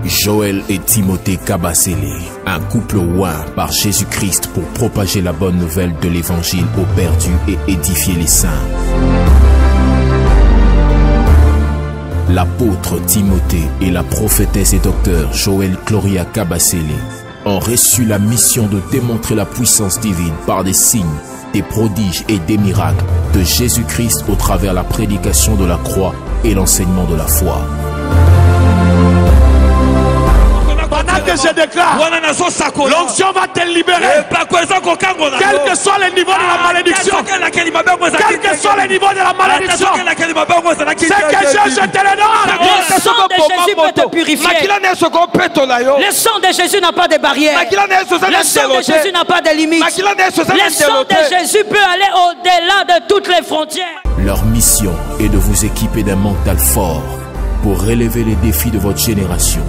Joël et Timothée Kabasele, un couple oint par Jésus-Christ pour propager la bonne nouvelle de l'évangile aux perdus et édifier les saints. L'apôtre Timothée et la prophétesse et docteur Joël Gloria Kabasele ont reçu la mission de démontrer la puissance divine par des signes, des prodiges et des miracles de Jésus-Christ au travers la prédication de la croix et l'enseignement de la foi. Pendant que je déclare, l'onction va te libérer. Quel que soit le niveau de la malédiction, quel que soit le niveau de la malédiction, c'est que je te le donne. Le sang de Jésus peut te purifier. Le sang de Jésus n'a pas de barrière. Le sang de Jésus n'a pas de limite. Le sang de Jésus peut aller au-delà de toutes les frontières. Leur mission est de vous équiper d'un mental fort pour relever les défis de votre génération.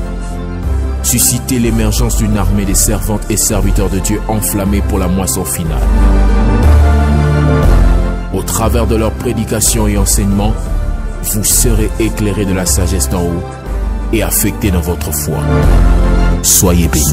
Susciter l'émergence d'une armée des servantes et serviteurs de Dieu enflammés pour la moisson finale. Au travers de leur prédication et enseignement, vous serez éclairés de la sagesse d'en haut et affectés dans votre foi. Soyez bénis.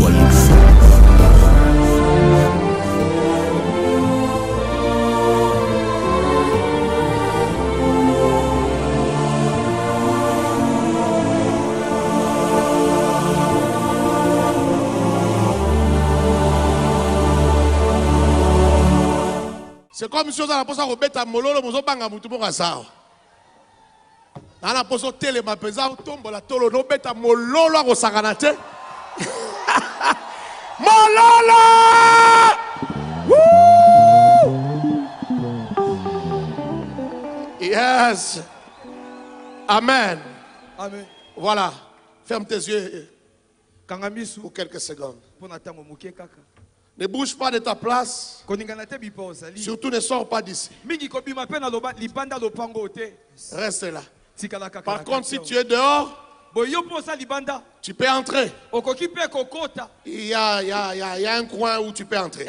C'est comme si on a posé au bête à mololo, on a mutu pour ça. On a posé télé ma pesa, on tombe la tolo, on bête à mololo au saganate. Mololo! Yes. Amen. Amen. Voilà. Ferme tes yeux pour quelques secondes. Ne bouge pas de ta place. Surtout ne sors pas d'ici. Reste là. Par contre, si tu es dehors, tu peux entrer. Il y a un coin où tu peux entrer.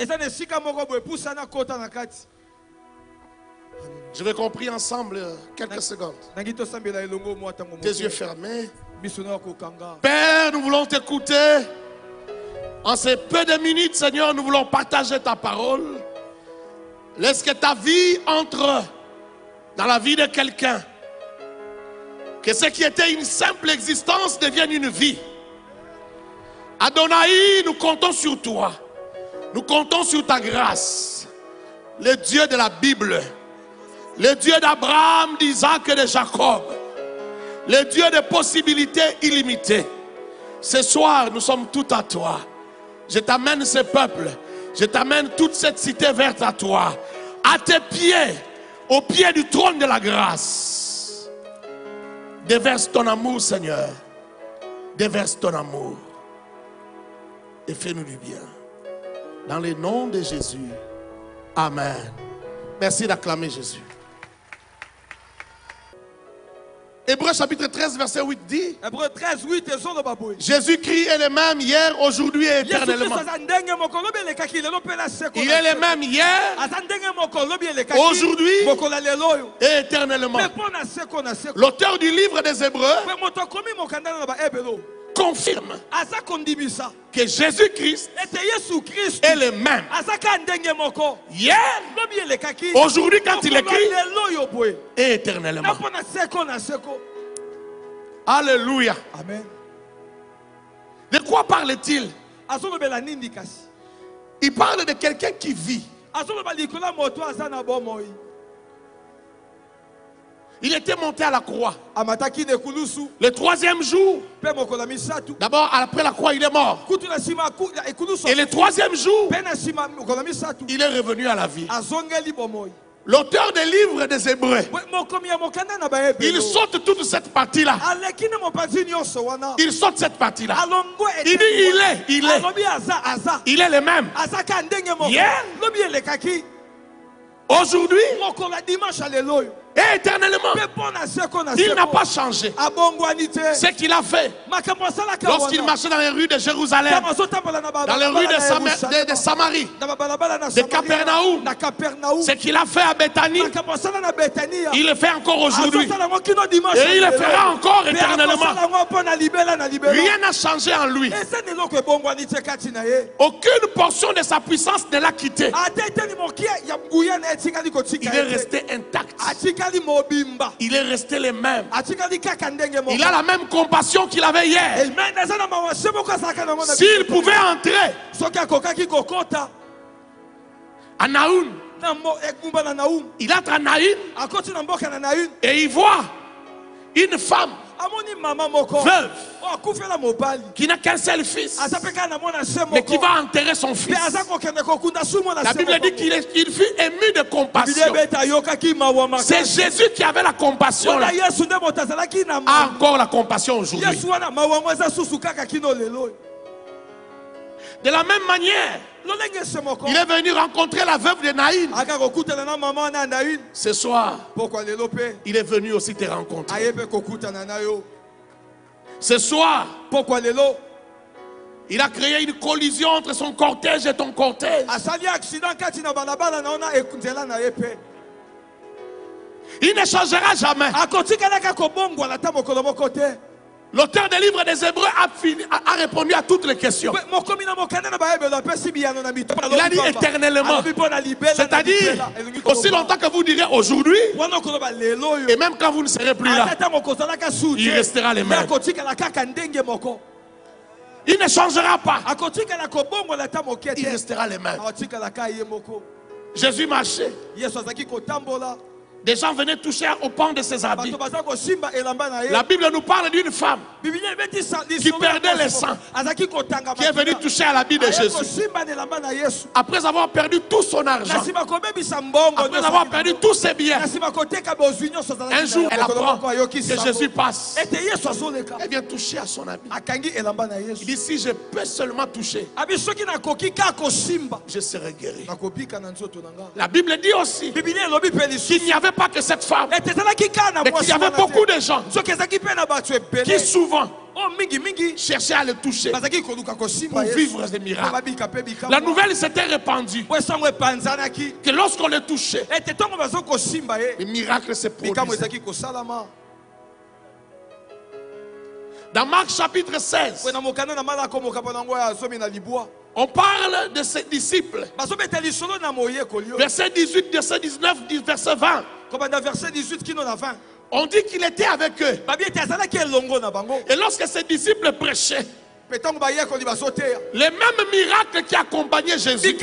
Je vais compris ensemble quelques secondes. Tes yeux fermés. Père, nous voulons t'écouter. En ces peu de minutes, Seigneur, nous voulons partager ta parole. Laisse que ta vie entre dans la vie de quelqu'un. Que ce qui était une simple existence devienne une vie. Adonai, nous comptons sur toi. Nous comptons sur ta grâce. Le Dieu de la Bible. Le Dieu d'Abraham, d'Isaac et de Jacob. Le Dieu de possibilités illimitées. Ce soir, nous sommes tout à toi. Je t'amène ce peuple. Je t'amène toute cette cité verte à toi. À tes pieds. Au pied du trône de la grâce. Déverse ton amour, Seigneur. Déverse ton amour. Et fais-nous du bien. Dans le nom de Jésus. Amen. Merci d'acclamer Jésus. Hébreux chapitre 13 verset 8 dit: Jésus-Christ est le même hier, aujourd'hui et éternellement. Il est le même hier, aujourd'hui et éternellement. L'auteur du livre des Hébreux confirme que Jésus-Christ est le même hier, aujourd'hui quand il écrit, et éternellement. Alléluia. Amen. De quoi parle-t-il? Il parle de quelqu'un qui vit. Il était monté à la croix. Le troisième jour, d'abord après la croix, il est mort. Et le troisième jour, il est revenu à la vie. L'auteur des livres des Hébreux, il saute toute cette partie-là. Il saute cette partie-là. Il dit il est le même. Hier, aujourd'hui Et éternellement, il n'a pas changé. Ce qu'il a fait lorsqu'il marchait dans les rues de Jérusalem, dans les rues de Samarie, de Capernaum, ce qu'il a fait à Bethanie, il le fait encore aujourd'hui. Et il le fera encore éternellement. Rien n'a changé en lui. Aucune portion de sa puissance ne l'a quitté. Il est resté intact. Il est resté le même. Il a la même compassion qu'il avait hier. S'il pouvait entrer à Naoum, il entre à Naïm et il voit une femme veuve qui n'a qu'un seul fils, mais qui va enterrer son fils. La Bible dit qu'il fut ému de compassion. C'est Jésus qui avait la compassion là, a encore la compassion aujourd'hui. De la même manière, il est venu rencontrer la veuve de Naïm. Ce soir, il est venu aussi te rencontrer. Ce soir, il a créé une collision entre son cortège et ton cortège. Il ne changera jamais. L'auteur des livres des Hébreux a répondu à toutes les questions. Il a dit éternellement. C'est-à-dire, aussi longtemps que vous direz aujourd'hui, et même quand vous ne serez plus là, il restera le même. Il ne changera pas. Il restera le même. Jésus marchait. Des gens venaient toucher au pan de ses habits. La Bible nous parle d'une femme qui perdait le sang, qui est venue toucher à l'habit de Jésus. Après avoir perdu tout son argent, après avoir perdu tous ses biens, un jour elle apprend que Jésus passe. Elle vient toucher à son habit. Il dit, si je peux seulement toucher, je serai guéri. La Bible dit aussi qu'il n'y avait pas que cette femme, mais qu'il y avait beaucoup de gens qui souvent cherchaient à le toucher pour vivre des miracles. La nouvelle s'était répandue que lorsqu'on le touchait, les miracles se produisaient. Dans Marc chapitre 16, on parle de ses disciples. Verset 18, verset 19, verset 20. On dit qu'il était avec eux. Et lorsque ses disciples prêchaient, les mêmes miracles qui accompagnaient Jésus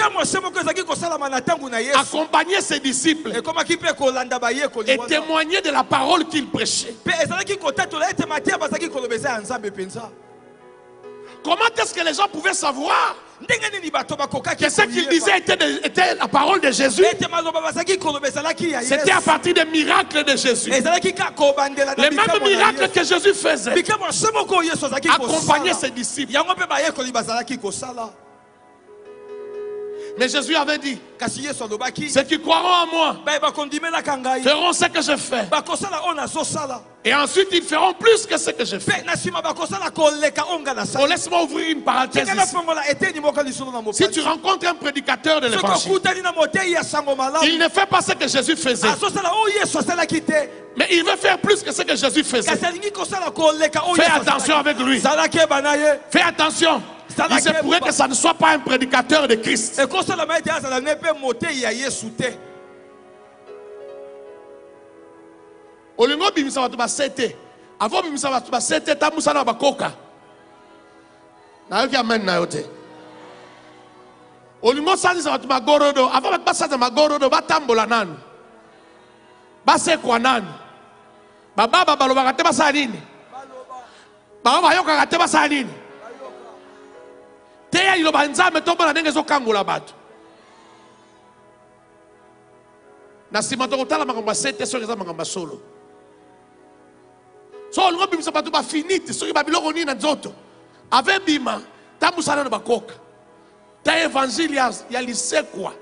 accompagnaient ses disciples et témoignaient de la parole qu'il prêchait. Comment est-ce que les gens pouvaient savoir que ce qu'il disait était la parole de Jésus? C'était à partir des miracles de Jésus. Les mêmes miracles que Jésus faisait accompagnaient ses disciples. Mais Jésus avait dit, ceux qui croiront en moi feront ce que je fais. Et ensuite ils feront plus que ce que je fais. Oh, laisse-moi ouvrir une parenthèse ici. Si tu rencontres un prédicateur de l'évangile, il ne fait pas ce que Jésus faisait, mais il veut faire plus que ce que Jésus faisait. Fais attention avec lui. Fais attention. Il se pourrait que ça ne soit pas un prédicateur de Christ. Olingo bimisa watu basete. Avant bimisa watu basete tamusa na bakoka. Na yoki amen na yote. Olingo sanisa watu magorodo. Avant watu basata magorodo batambola nanu. Base kwa nanu. Baba baloba kate basa nini? Baba yoka kate basa nini? Teya iloba nzambe tombola ndenge zokangola batu. Na sima tokotala makambo basete soki eza makambo solo. So olingo bimisa batu ba finite soki babiloko nini na nzoto ave bima tambusana na bakoka ta évangile ya lisekwa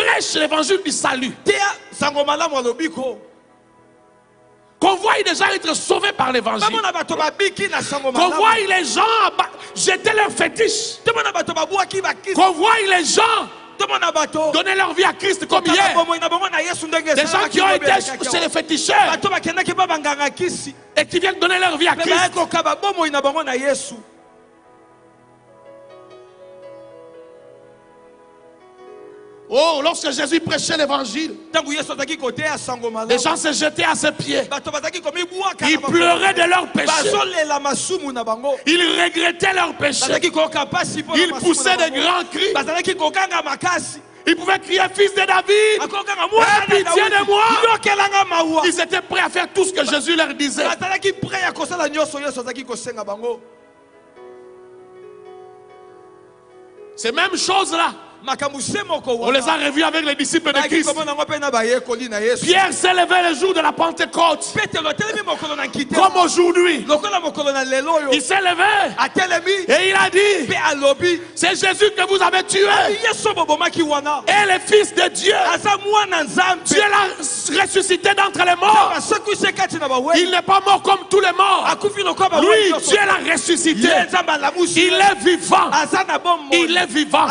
prêche l'évangile du salut, qu'on voit les gens être sauvés par l'évangile, qu'on voit les gens jeter leurs fétiches, qu'on voit les gens donner leur vie à Christ comme hier. Des gens qui ont été chez les féticheurs et qui viennent donner leur vie à Christ. Oh, lorsque Jésus prêchait l'évangile, les gens se jetaient à ses pieds. Ils pleuraient de leurs péchés. Ils regrettaient leurs péchés. Ils poussaient des grands cris. Ils pouvaient crier, fils de David, aie pitié de moi. Ils étaient prêts à faire tout ce que Jésus leur disait. Ces mêmes choses-là, on les a revus avec les disciples de Christ. Pierre s'est levé le jour de la Pentecôte. Comme aujourd'hui. Il s'est levé et il a dit, c'est Jésus que vous avez tué. Et le Fils de Dieu. Dieu l'a ressuscité d'entre les morts. Il n'est pas mort comme tous les morts. Lui, Dieu l'a ressuscité. Il est vivant. Il est vivant.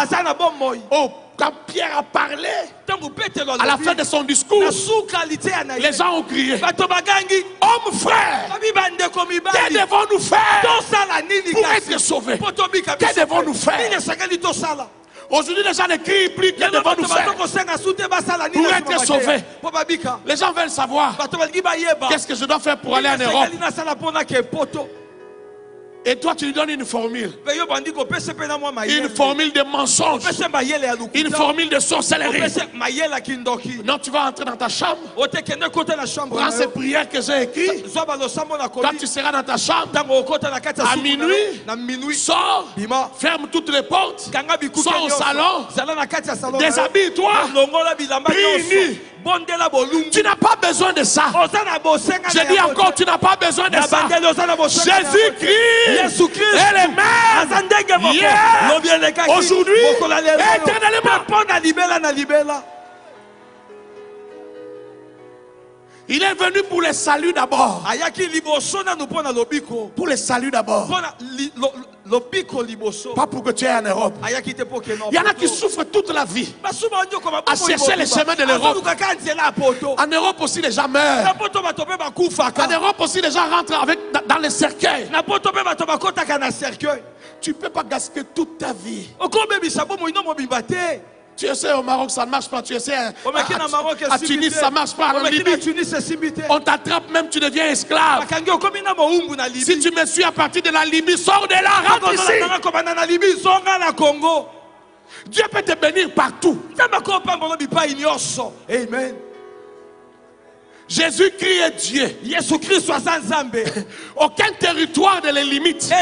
Oh, quand Pierre a parlé, à la fin de son discours, les gens ont crié, homme frère, que devons-nous faire pour être sauvés? Que devons-nous faire? Aujourd'hui, les gens ne crient plus, que devons-nous faire pour être sauvés? Les gens veulent savoir, qu'est-ce que je dois faire pour aller en Europe? Et toi, tu lui donnes une formule. Une formule de mensonge. Une formule de sorcellerie. Non, tu vas entrer dans ta chambre. Prends ces prières que j'ai écrites. Quand tu seras dans ta chambre, à minuit, sors, ferme toutes les portes, sors au salon, déshabille-toi, prie nu. Tu n'as pas besoin de ça. Je dis encore, tu n'as pas besoin de ça. Jésus-Christ est le même hier, aujourd'hui, éternellement. Il est venu pour le salut d'abord. Pour le salut d'abord. Pas pour que tu ailles en Europe. Il y en a qui souffrent toute la vie à chercher les chemins de l'Europe. En Europe aussi les gens meurent. En Europe aussi les gens rentrent dans les cercueils. Tu ne peux pas gaspiller toute ta vie. Tu essaies au Maroc, ça ne marche pas. Tu essaies à Tunis, ça ne marche pas. En Libye, on t'attrape même, tu deviens esclave. Si tu me suis à partir de la Libye, sors de là, rentre ici. Dieu peut te bénir partout. Amen. Jésus-Christ est Dieu. Aucun territoire ne les limite. Il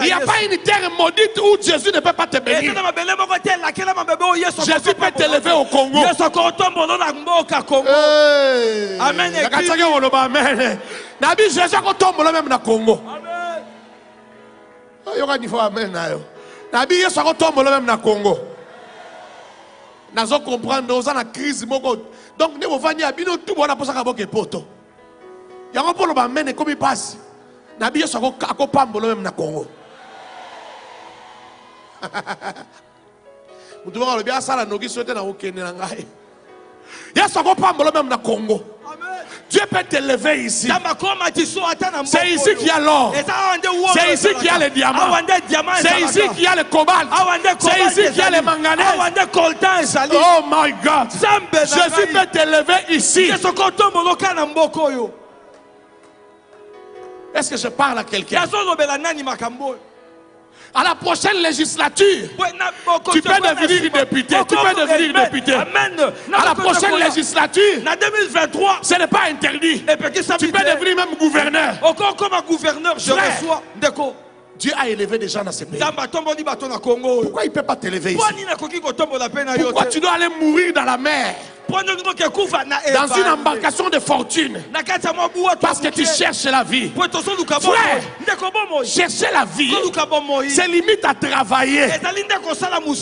n'y a pas une terre maudite où Jésus ne peut pas te bénir. Jésus peut t'élever au Congo. Amen. Nabi Jésus tombe même dans Congo. Amen. Nabi Jésus tombe même dans Congo. Nous comprendre nous avons une crise. Donc nous avons tout bon pour ça que poto. Il y a un peu de mène comme il passe. Nabi Yesu ako pambolo même na Congo. Vous devez le bien ça la nogi souhaiter na okene na ngai. Yesu ako pambolo même na Congo. Dieu peut t'élever ici. C'est ici qu'il y a l'or. C'est ici qu'il y a les diamants. C'est ici qu'il y a le cobalt. C'est ici qu'il y a les manganèses. Oh my God. Jésus peut t'élever ici. Est-ce que je parle à quelqu'un? À la prochaine législature, tu peux devenir député. Tu peux devenir député. À la prochaine législature, ce n'est pas interdit. Tu peux devenir même gouverneur. Dieu a élevé des gens dans ce pays. Pourquoi il ne peut pas t'élever ici? Pourquoi tu dois aller mourir dans la mer? Dans une embarcation de fortune. Parce que tu cherches la vie. Frère, chercher la vie, c'est limite à travailler.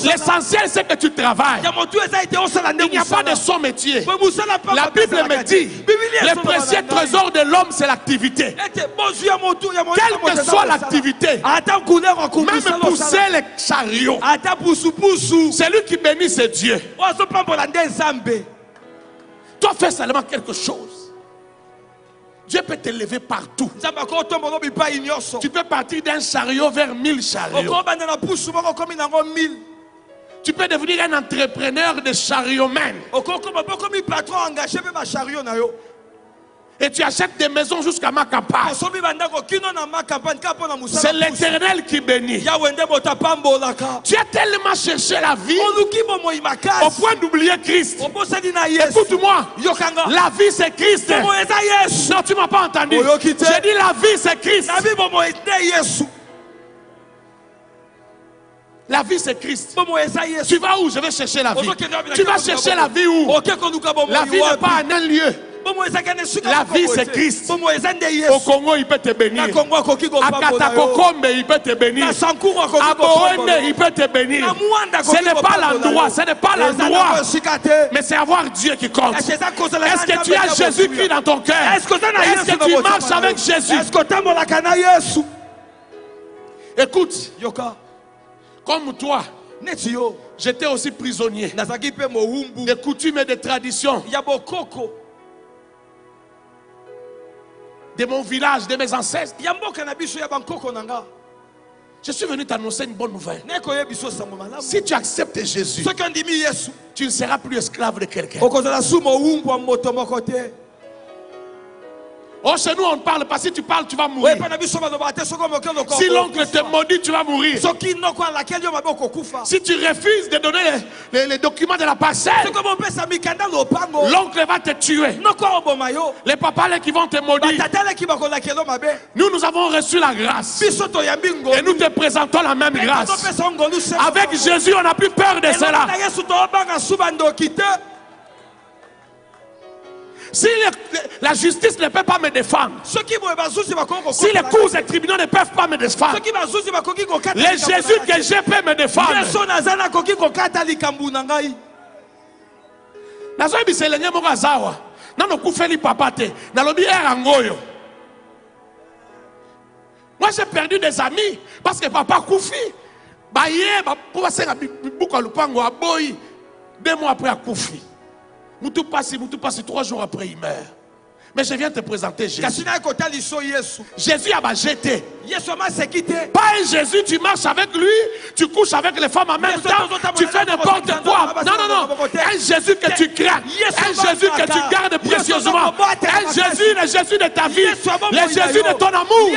L'essentiel, c'est que tu travailles. Il n'y a pas de son métier. La Bible me dit, le précieux trésor de l'homme, c'est l'activité. Quelle que soit l'activité, même pousser les chariots, c'est lui qui bénit ses dieux. Toi, fais seulement quelque chose. Dieu peut t'élever partout. Tu peux partir d'un chariot vers 1000 chariots. Tu peux devenir un entrepreneur de chariotman. Et tu achètes des maisons jusqu'à Macapa. C'est l'Éternel qui bénit. Tu as tellement cherché la vie au point d'oublier Christ. Écoute-moi, la vie c'est Christ. Non, tu ne m'as pas entendu. J'ai dit la vie c'est Christ. La vie c'est Christ. Tu vas où? Je vais chercher la vie. Tu vas chercher la vie où? La vie n'est pas en un lieu. La vie c'est Christ. Au Congo il peut te bénir. À Katakokombe il peut te bénir. À Bohende il peut te bénir. Ce n'est pas l'endroit, ce n'est pas l'endroit, mais c'est avoir Dieu qui compte. Est-ce que tu as Jésus-Christ dans ton cœur? Est-ce que tu marches avec Jésus? Écoute, comme toi, j'étais aussi prisonnier des coutumes et des traditions de mon village, de mes ancêtres. Je suis venu t'annoncer une bonne nouvelle. Si tu acceptes Jésus, tu ne seras plus esclave de quelqu'un. Oh, chez nous on parle pas. Si tu parles, tu vas mourir. Si l'oncle te maudit, tu vas mourir. Si tu refuses de donner les documents de la parcelle, l'oncle va te tuer. Les papas qui vont te maudire. Nous avons reçu la grâce. Et nous te présentons la même grâce. Avec Jésus, on n'a plus peur de cela. Si la justice ne peut pas me défendre, si les cours et tribunaux ne peuvent pas me défendre, les Jésus que j'ai peut me défendre. Moi j'ai perdu des amis parce que papa Koufi, 2 mois après à Koufi. Moutou passe 3 jours après il meurt. Mais je viens te présenter Jésus. Jésus a jeté. Pas un Jésus, tu marches avec lui, tu couches avec les femmes en même temps, tu fais n'importe quoi. Non, non, non. Un Jésus que tu crains, un Jésus que tu gardes précieusement, un Jésus, le Jésus de ta vie, le Jésus de ton amour.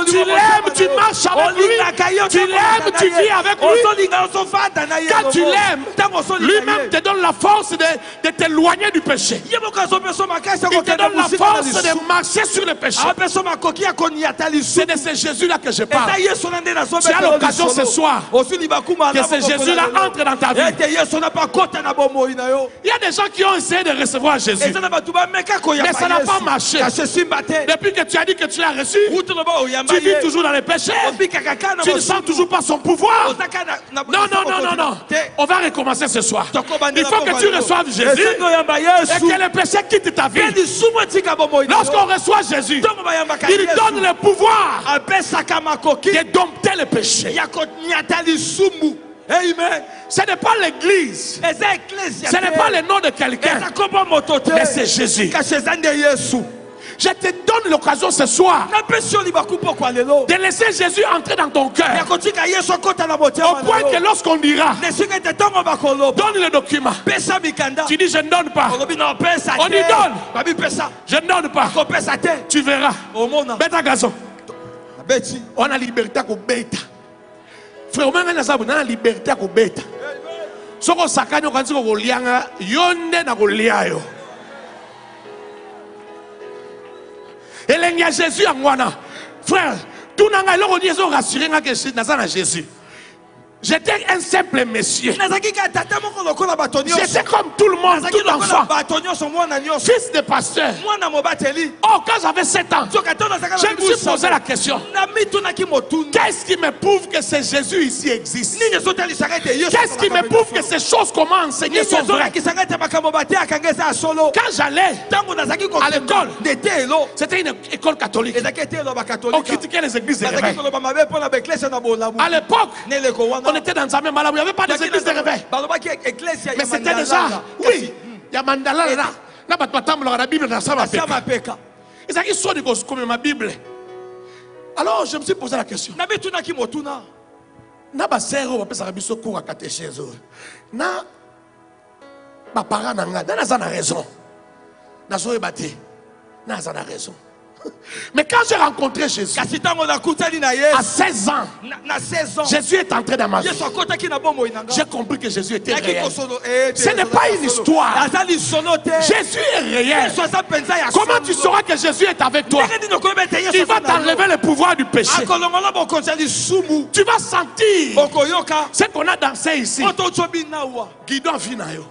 Tu l'aimes, tu marches avec lui, tu l'aimes, tu vis avec lui. Quand tu l'aimes, lui-même te donne la force de t'éloigner du péché. Il te donne la force de marcher sur le péché. C'est de ce Jésus-là que je parle. Tu as l'occasion ce soir que ce Jésus-là entre dans ta vie. Il y a des gens qui ont essayé de recevoir Jésus, mais ça n'a pas marché. Depuis que tu as dit que tu l'as reçu, tu vis toujours dans les péchés. Tu ne sens toujours pas son pouvoir. Non, non, non, non, non. On va recommencer ce soir. Il faut que tu reçoives Jésus et que le péché quitte ta vie. Lorsqu'on reçoit Jésus, il donne le pouvoir de dompter le péché. Amen. Ce n'est pas l'église, ce n'est pas le nom de quelqu'un, mais c'est Jésus. Je te donne l'occasion ce soir de laisser Jésus entrer dans ton cœur, au point que lorsqu'on dira donne le document, tu dis je ne donne pas. On y donne. Je ne donne pas. Tu verras. Beta gazon. On a liberté à bêta. Frère, on a la liberté à bêta. Ce qu'on s'accorde, on dit qu'on lianga, yonde na goliayo. Et il y a Jésus en moi. Frère, Tout le monde est rassuré que Jésus. J'étais un simple monsieur. J'étais comme tout le monde, tout enfant. Fils de pasteur. Oh, quand j'avais 7 ans, je me suis posé la question. Qu'est-ce qui me prouve que ce Jésus ici existe? Qu'est-ce qui me prouve que ces choses qu'on m'a enseignées sont vraies? Quand j'allais à l'école, c'était une école catholique. On critiquait les églises de réveil. À l'époque, on était dans un même il n'y avait pas des églises de réveil. Mais c'était déjà, oui, il y a mandala là. Là, la Bible dans ça. Et ça qui soit comme ma Bible. Alors, je me suis posé la question. Na ba sero ba pesa biso cours à catéchèse. Na ba parents nanga, na za na raison. Na so ebate. Na za na raison. Mais quand j'ai rencontré Jésus, à 16 ans, Jésus est entré dans ma vie. J'ai compris que Jésus était réel. Ce n'est pas une histoire. Jésus est réel. Comment tu sauras que Jésus est avec toi? Il va t'enlever le pouvoir du péché. Tu vas sentir ce qu'on a dansé ici. Guidon Finayo.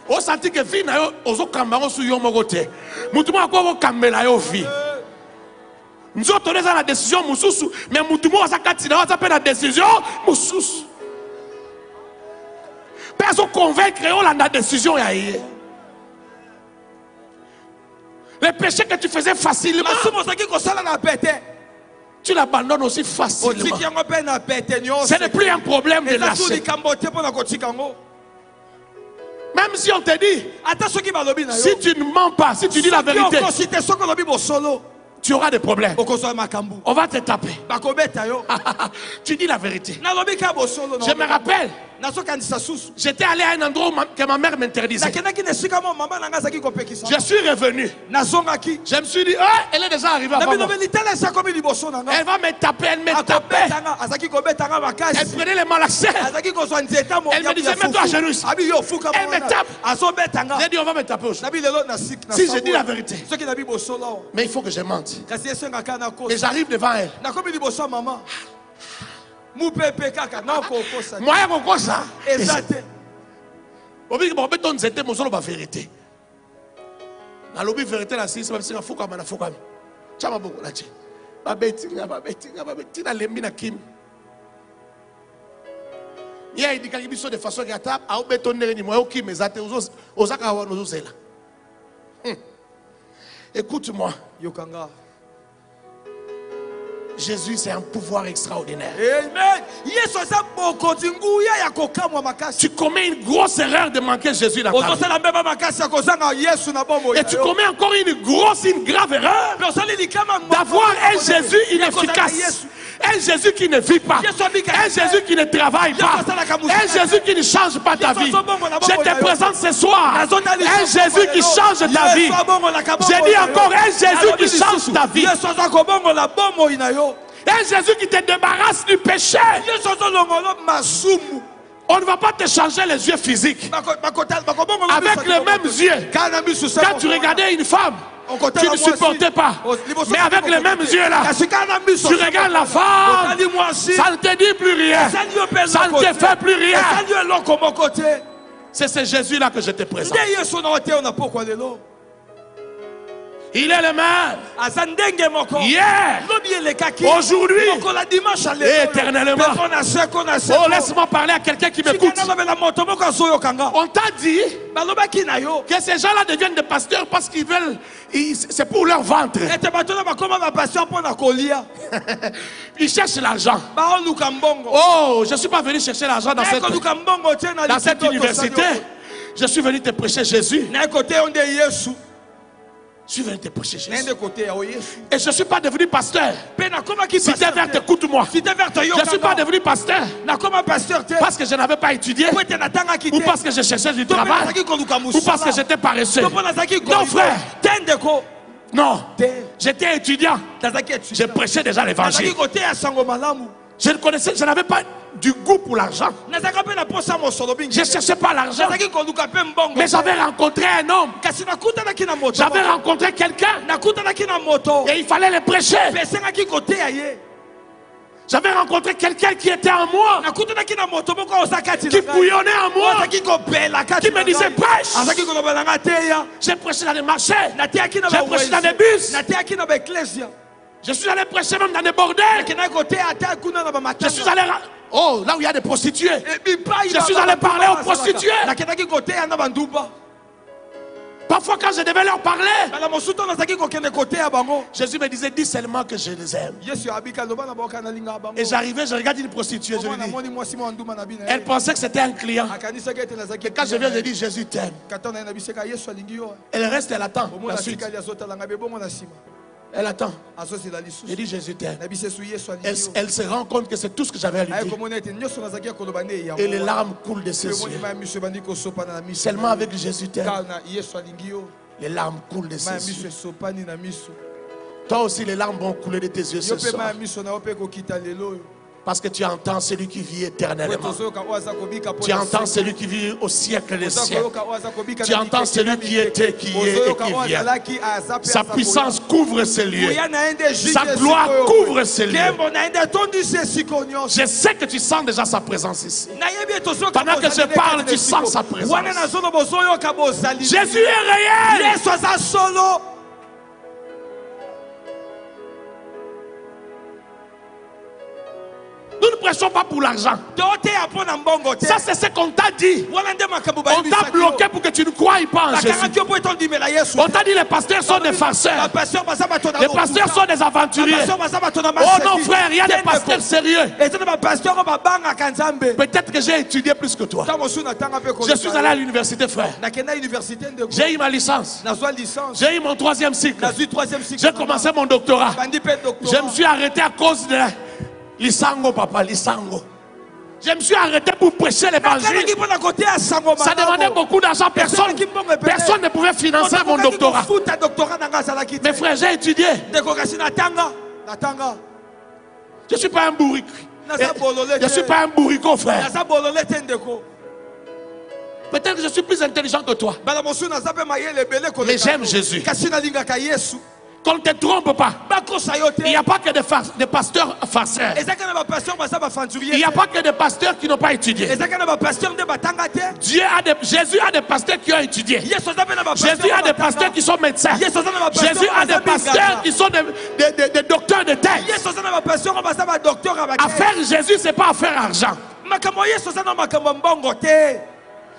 On sentit que Finayo, ozo kambaro su yo mogote. Mutuma ko kambela yo vie. Nous avons donné la décision, mais nous avons la décision, personne convaincre la décision. Les péchés que tu faisais facilement, tu l'abandonnes aussi facilement. Ce n'est plus un problème de lâcher. Même si on te dit, si tu ne mens pas, si tu dis la vérité, tu auras des problèmes. On va te taper. Tu dis la vérité. Je me rappelle, j'étais allé à un endroit que ma mère m'interdisait. Je suis revenu. Je me suis dit, oh, elle est déjà arrivée avant moi. Elle va me taper, elle me tapait. Elle prenait les malaxés. Elle me disait, mets-toi à genoux. Elle me tape. J'ai dit, on va me taper aujourd'hui. Si je dis la vérité. Mais il faut que je mente. Et j'arrive devant elle. Moi, je ça. On dit que c'était mon seul vérité. La lobby vérité là, c'est ça. C'est la fouca, la fouca. Chama beaucoup là, tu. Babetinga, babetinga, lembina kim. Il y a des gens de façon qui attaquent à bétonner les moyens qui me zate aux akawa nous là. Écoute-moi. Yokanga. Jésus, c'est un pouvoir extraordinaire. Amen. Tu commets une grosse erreur de manquer Jésus dans ta vie. Et tu commets encore une grave erreur d'avoir un Jésus inefficace. Un Jésus qui ne vit pas. Un Jésus qui ne travaille pas. Un Jésus qui ne change pas ta vie. Je te présente ce soir un Jésus qui change ta vie. J'ai dit encore un Jésus qui change ta vie. Un Jésus qui te débarrasse du péché. On ne va pas te changer les yeux physiques. Avec les mêmes yeux. Quand tu regardais une femme, tu ne supportais pas. Mais avec les mêmes yeux là, tu regardes la femme, ça ne te dit plus rien. Ça ne te fait plus rien. C'est ce Jésus là que je te présente. Il est le même. Hier, aujourd'hui, et éternellement. Oh, laisse-moi parler à quelqu'un qui m'écoute. On t'a dit que ces gens-là deviennent des pasteurs parce qu'ils veulent, c'est pour leur ventre. Ils cherchent l'argent. Oh, je ne suis pas venu chercher l'argent dans cette université. Je suis venu te prêcher Jésus. Je suis venu te prêcher Jésus. Et je ne suis pas devenu pasteur. Si t'es vert, écoute-moi. Je ne suis pas devenu pasteur parce que je n'avais pas étudié, ou parce que je cherchais du travail, ou parce que j'étais paresseux. Non, frère. Non. J'étais étudiant. Je prêchais déjà l'évangile. Je ne connaissais, je n'avais pas du goût pour l'argent. Je ne cherchais pas l'argent. Mais j'avais rencontré un homme. J'avais rencontré quelqu'un. Et il fallait le prêcher. J'avais rencontré quelqu'un qui était en moi, qui bouillonnait en moi, qui me disait prêche. J'ai prêché dans les marchés, j'ai prêché dans les bus, je suis allé prêcher même dans des bordels. Je suis allé, oh, là où il y a des prostituées, je suis allé parler aux prostituées. Parfois quand je devais leur parler, Jésus me disait, dis seulement que je les aime. Et j'arrivais, je regarde une prostituée, je lui dis, elle pensait que c'était un client. Et quand je viens, je dis, Jésus t'aime. Elle reste, elle attend la suite. Elle attend. Je dis, Jésus t'aime. Elle se rend compte que c'est tout ce que j'avais à lui dire. Et les larmes coulent de ses yeux. Seulement avec Jésus t'aime. Les larmes coulent de ses yeux. Toi aussi, les larmes vont couler de tes yeux ce soir. Parce que tu entends celui qui vit éternellement. Tu entends celui qui vit au siècle des siècles. Tu entends celui qui était, qui est et qui vient. Sa puissance couvre ces lieux. Sa gloire couvre ces lieux. Je sais que tu sens déjà sa présence ici. Pendant que je parle, tu sens sa présence. Jésus est réel. Nous ne prêchons pas pour l'argent. Ça, c'est ce qu'on t'a dit. On t'a bloqué pour que tu ne croies pas en Jésus. On t'a dit les pasteurs sont des farceurs. Les pasteurs sont des aventuriers. Oh non, frère, il y a des pasteurs sérieux. Peut-être que j'ai étudié plus que toi. Je suis allé à l'université, frère. J'ai eu ma licence. J'ai eu mon 3e cycle. J'ai commencé mon doctorat. Je me suis arrêté à cause de Lisango, papa, Lisango. Je me suis arrêté pour prêcher l'évangile. Ça demandait beaucoup d'argent. Personne ne pouvait financer mon doctorat. Mes frères, j'ai étudié. Je ne suis pas un bourrico. Je ne suis pas un bourrico, frère. Peut-être que je suis plus intelligent que toi. Mais j'aime Jésus. Qu'on ne te trompe pas. Il n'y a pas que des pasteurs farceurs. Il n'y a pas que des pasteurs qui n'ont pas étudié. Jésus a des pasteurs qui ont étudié. Jésus a des pasteurs qui sont médecins. Jésus a des pasteurs qui sont des docteurs de tête. Affaire Jésus, ce n'est pas affaire argent.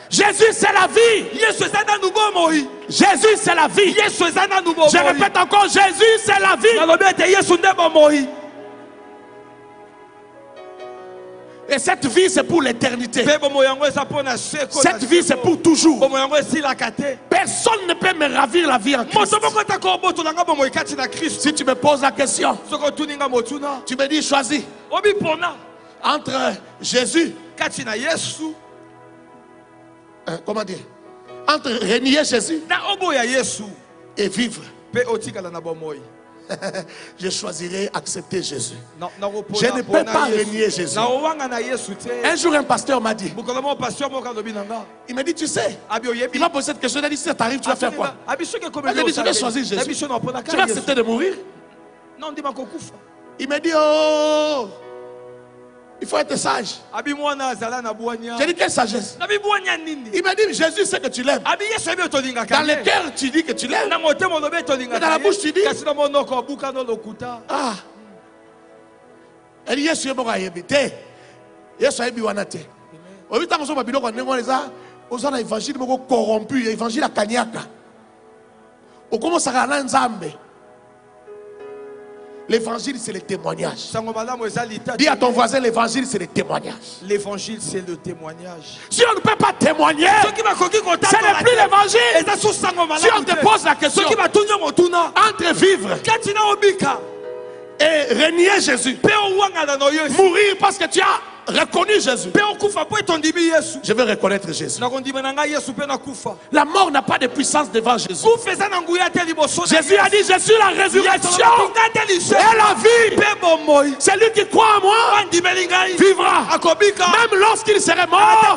Jésus c'est la vie. Jésus c'est la vie. Je répète encore, Jésus c'est la vie. Et cette vie c'est pour l'éternité. Cette vie c'est pour toujours. Personne ne peut me ravir la vie en Christ. Si tu me poses la question, tu me dis choisis entre Jésus, comment dire, entre renier Jésus et vivre. Je choisirai accepter Jésus. Je ne peux pas renier Jésus. Un jour un pasteur m'a dit, il m'a dit, tu sais, il m'a posé cette question, il a dit, si ça t'arrive, tu vas faire quoi? Il m'a dit, je vais choisir Jésus. Tu vas accepter de mourir? Il m'a dit, oh, il faut être sage. J'ai dit, quelle sagesse? Il m'a dit, Jésus sait que tu l'aimes. Dans le cœur, tu dis que tu l'aimes. Mais dans la bouche, tu dis, ah. Elle dit, Yesu est bon à éviter. Yesu est bon à éviter. Au lieu de faire des choses, on a l'évangile corrompu, l'évangile à Kanyaka. On commence à aller en Zambé. L'évangile c'est le témoignage. Dis à ton voisin, l'évangile c'est le témoignage. L'évangile c'est le témoignage. Si on ne peut pas témoigner, ce n'est plus l'évangile. Si on te pose la question entre vivre et renier Jésus, mourir parce que tu as reconnu Jésus, je vais reconnaître Jésus. La mort n'a pas de puissance devant Jésus. Jésus a dit, je suis la résurrection et la vie. Celui qui croit en moi vivra. Même lorsqu'il serait mort,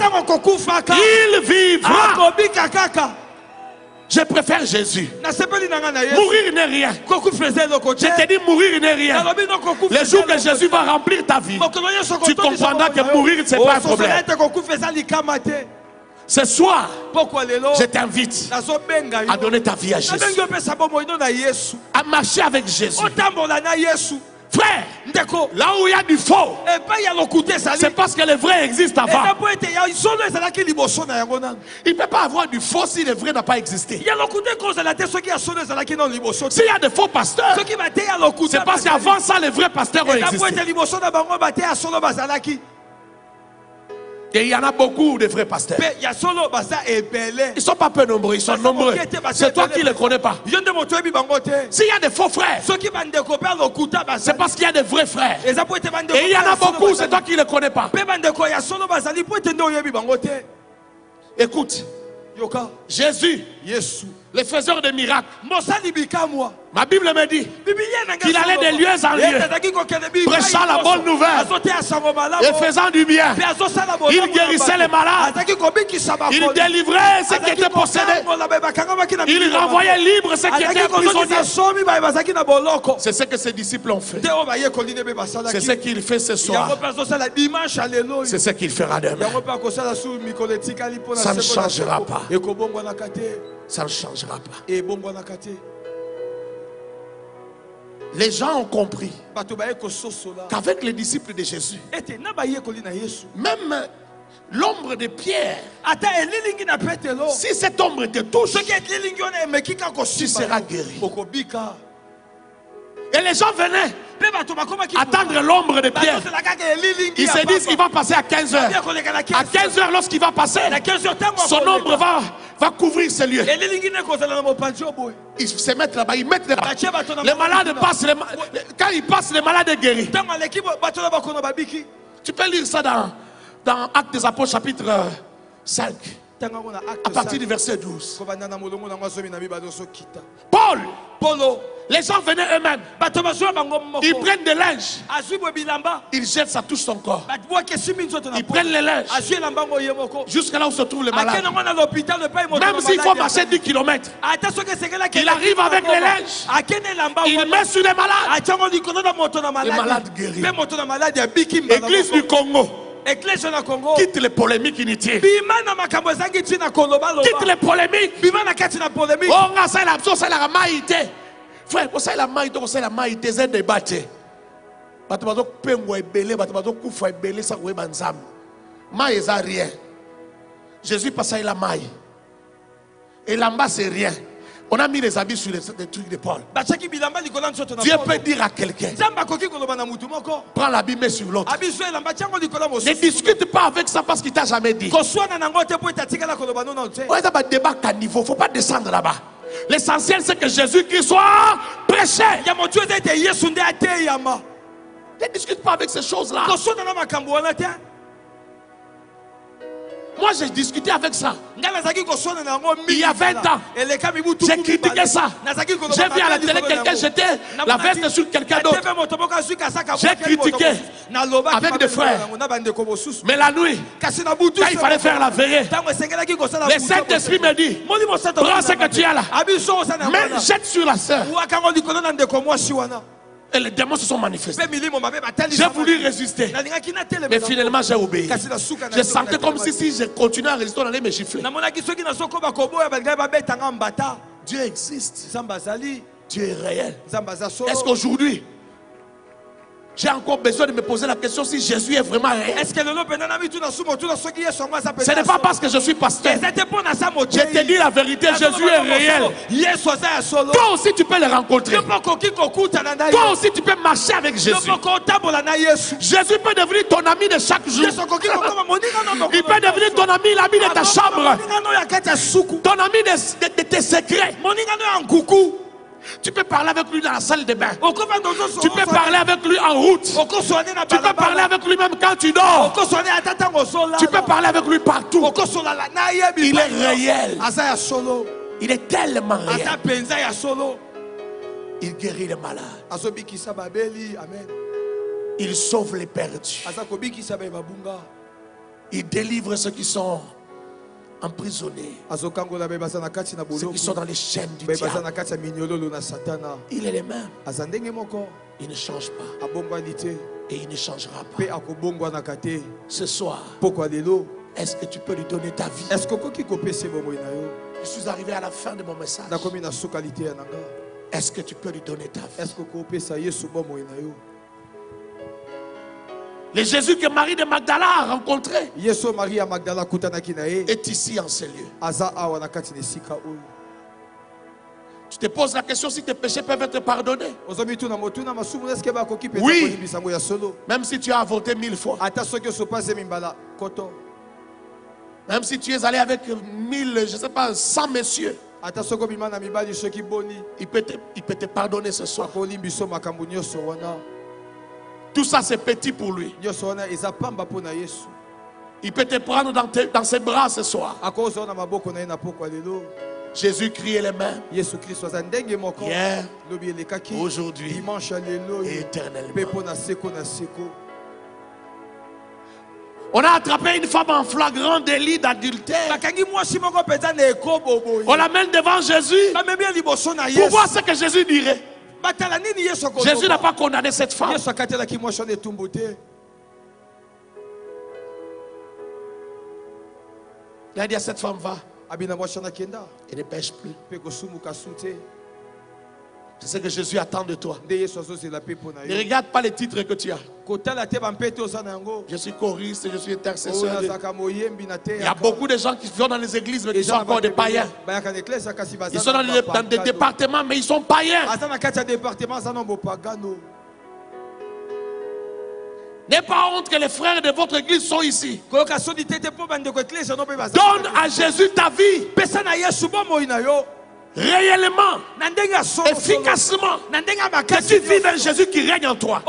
il vivra. Je préfère Jésus. Mourir n'est rien. Je te dis mourir n'est rien. Le jour que Jésus va remplir ta vie, tu comprendras que mourir c'est pas un problème. Ce soir, je t'invite à donner ta vie à Jésus, à marcher avec Jésus. Frère, là où il y a du faux, c'est parce que le vrai existe avant. Il ne peut pas avoir du faux si le vrai n'a pas existé. S'il y a des faux pasteurs, c'est parce qu'avant ça, les vrais pasteurs ont existé. Et il y en a beaucoup de vrais pasteurs. Ils ne sont pas peu nombreux, ils sont nombreux. C'est toi qui ne les connais pas. S'il y a des faux frères, c'est parce qu'il y a des vrais frères. Et il y en a beaucoup, c'est toi qui ne les connais pas. Écoute, Jésus, le faiseur de miracles, ma Bible me dit qu'il allait de lieu en lieu, prêchant la bonne nouvelle et faisant du bien. Il guérissait les malades, il délivrait ceux qui étaient possédés, il renvoyait libres ceux qui étaient prisonniers. C'est ce que ses disciples ont fait. C'est ce qu'il fait ce soir. C'est ce qu'il fera demain. Ça ne changera pas. Ça ne changera pas. Les gens ont compris qu'avec les disciples de Jésus, même l'ombre de Pierre, si cette ombre te touche, tu seras guéri. Et les gens venaient attendre l'ombre de Pierre. Ils se disent qu'il va passer à 15 h. À 15 h, lorsqu'il va passer, son ombre va couvrir ce lieu. Ils se mettent là-bas, ils mettent là-bas. Les malades passent, quand ils passent, les malades sont guéris. Tu peux lire ça dans Actes des Apôtres chapitre 5. À partir du verset 12. Paul, les gens venaient eux-mêmes. Ils prennent des linges. Ils jettent, ça touche son corps. Ils prennent les linges jusqu'à là où se trouve le malade. Même s'il faut marcher 10 km, il arrive avec les linges. Il met sur les malades. Les malades guéris. Église du Congo, quitte les polémiques inutiles. Quitte les polémiques. Oh, ça c'est la maïté. Frère, c'est la maïté, c'est la maïté, c'est un débat. Jésus passait la maille. Et là-bas, c'est rien. On a mis les habits sur les trucs de Paul. Dieu peut dire à quelqu'un, prends l'habit, mets sur l'autre. Ne discute pas avec ça parce qu'il t'a jamais dit. Ouais, ça va débat qu'à niveau. Il ne faut pas descendre là-bas. L'essentiel, c'est que Jésus-Christ soit prêché. Ne discute pas avec ces choses-là. Moi, j'ai discuté avec ça. Il y a 20 ans. J'ai critiqué ça. J'ai vu à la télé quelqu'un jeter la veste sur quelqu'un d'autre. J'ai critiqué avec des frères. Mais la nuit, quand il fallait faire la veillée, le Saint-Esprit me dit, prends ce que tu as là, mais jette sur la sœur. Et les démons se sont manifestés. J'ai voulu résister, mais finalement j'ai obéi. Je sentais comme si je continuais à résister, on allait me gifler. Dieu existe. Dieu est réel. Est-ce qu'aujourd'hui j'ai encore besoin de me poser la question si Jésus est vraiment réel? Ce n'est pas parce que je suis pasteur. Je te dis la vérité, Jésus est réel. Toi aussi tu peux le rencontrer. Toi aussi tu peux marcher avec Jésus. Jésus peut devenir ton ami de chaque jour. Il peut devenir ton ami, l'ami de ta chambre. Ton ami de tes secrets. Tu peux parler avec lui dans la salle de bain. Tu peux parler avec lui en route. Tu peux parler avec lui même quand tu dors. Tu peux parler avec lui partout. Il est réel. Il est tellement réel. Il guérit les malades. Il sauve les perdus. Il délivre ceux qui sont emprisonnés, ceux qui sont dans les chaînes du diable, il est le même. Il ne change pas. Et il ne changera pas. Ce soir, est-ce que tu peux lui donner ta vie? Je suis arrivé à la fin de mon message. Est-ce que tu peux lui donner ta vie? Le Jésus que Marie de Magdala a rencontré est ici en ces lieux. Tu te poses la question si tes péchés peuvent être pardonnés. Oui. Même si tu as avorté 1000 fois. Même si tu es allé avec 1000, je ne sais pas, 100 messieurs. Il peut te pardonner ce soir. Tout ça c'est petit pour lui. Il peut te prendre dans ses bras ce soir. Jésus-Christ est le même. Hier, aujourd'hui et éternellement. On a attrapé une femme en flagrant délit d'adultère. On l'amène devant Jésus pour voir ce que Jésus dirait. Jésus n'a pas condamné cette femme. Il a dit à cette femme, va et ne pêche plus. C'est ce que Jésus attend de toi. Ne regarde pas les titres que tu as. Je suis choriste, je suis intercesseur. Il y a beaucoup de gens qui vont dans les églises mais qui sont encore des païens. Ils sont dans des départements mais ils sont païens. N'ayez pas honte que les frères de votre église sont ici. Donne à Jésus ta vie. Réellement, efficacement, que tu vives un Jésus qui règne en toi.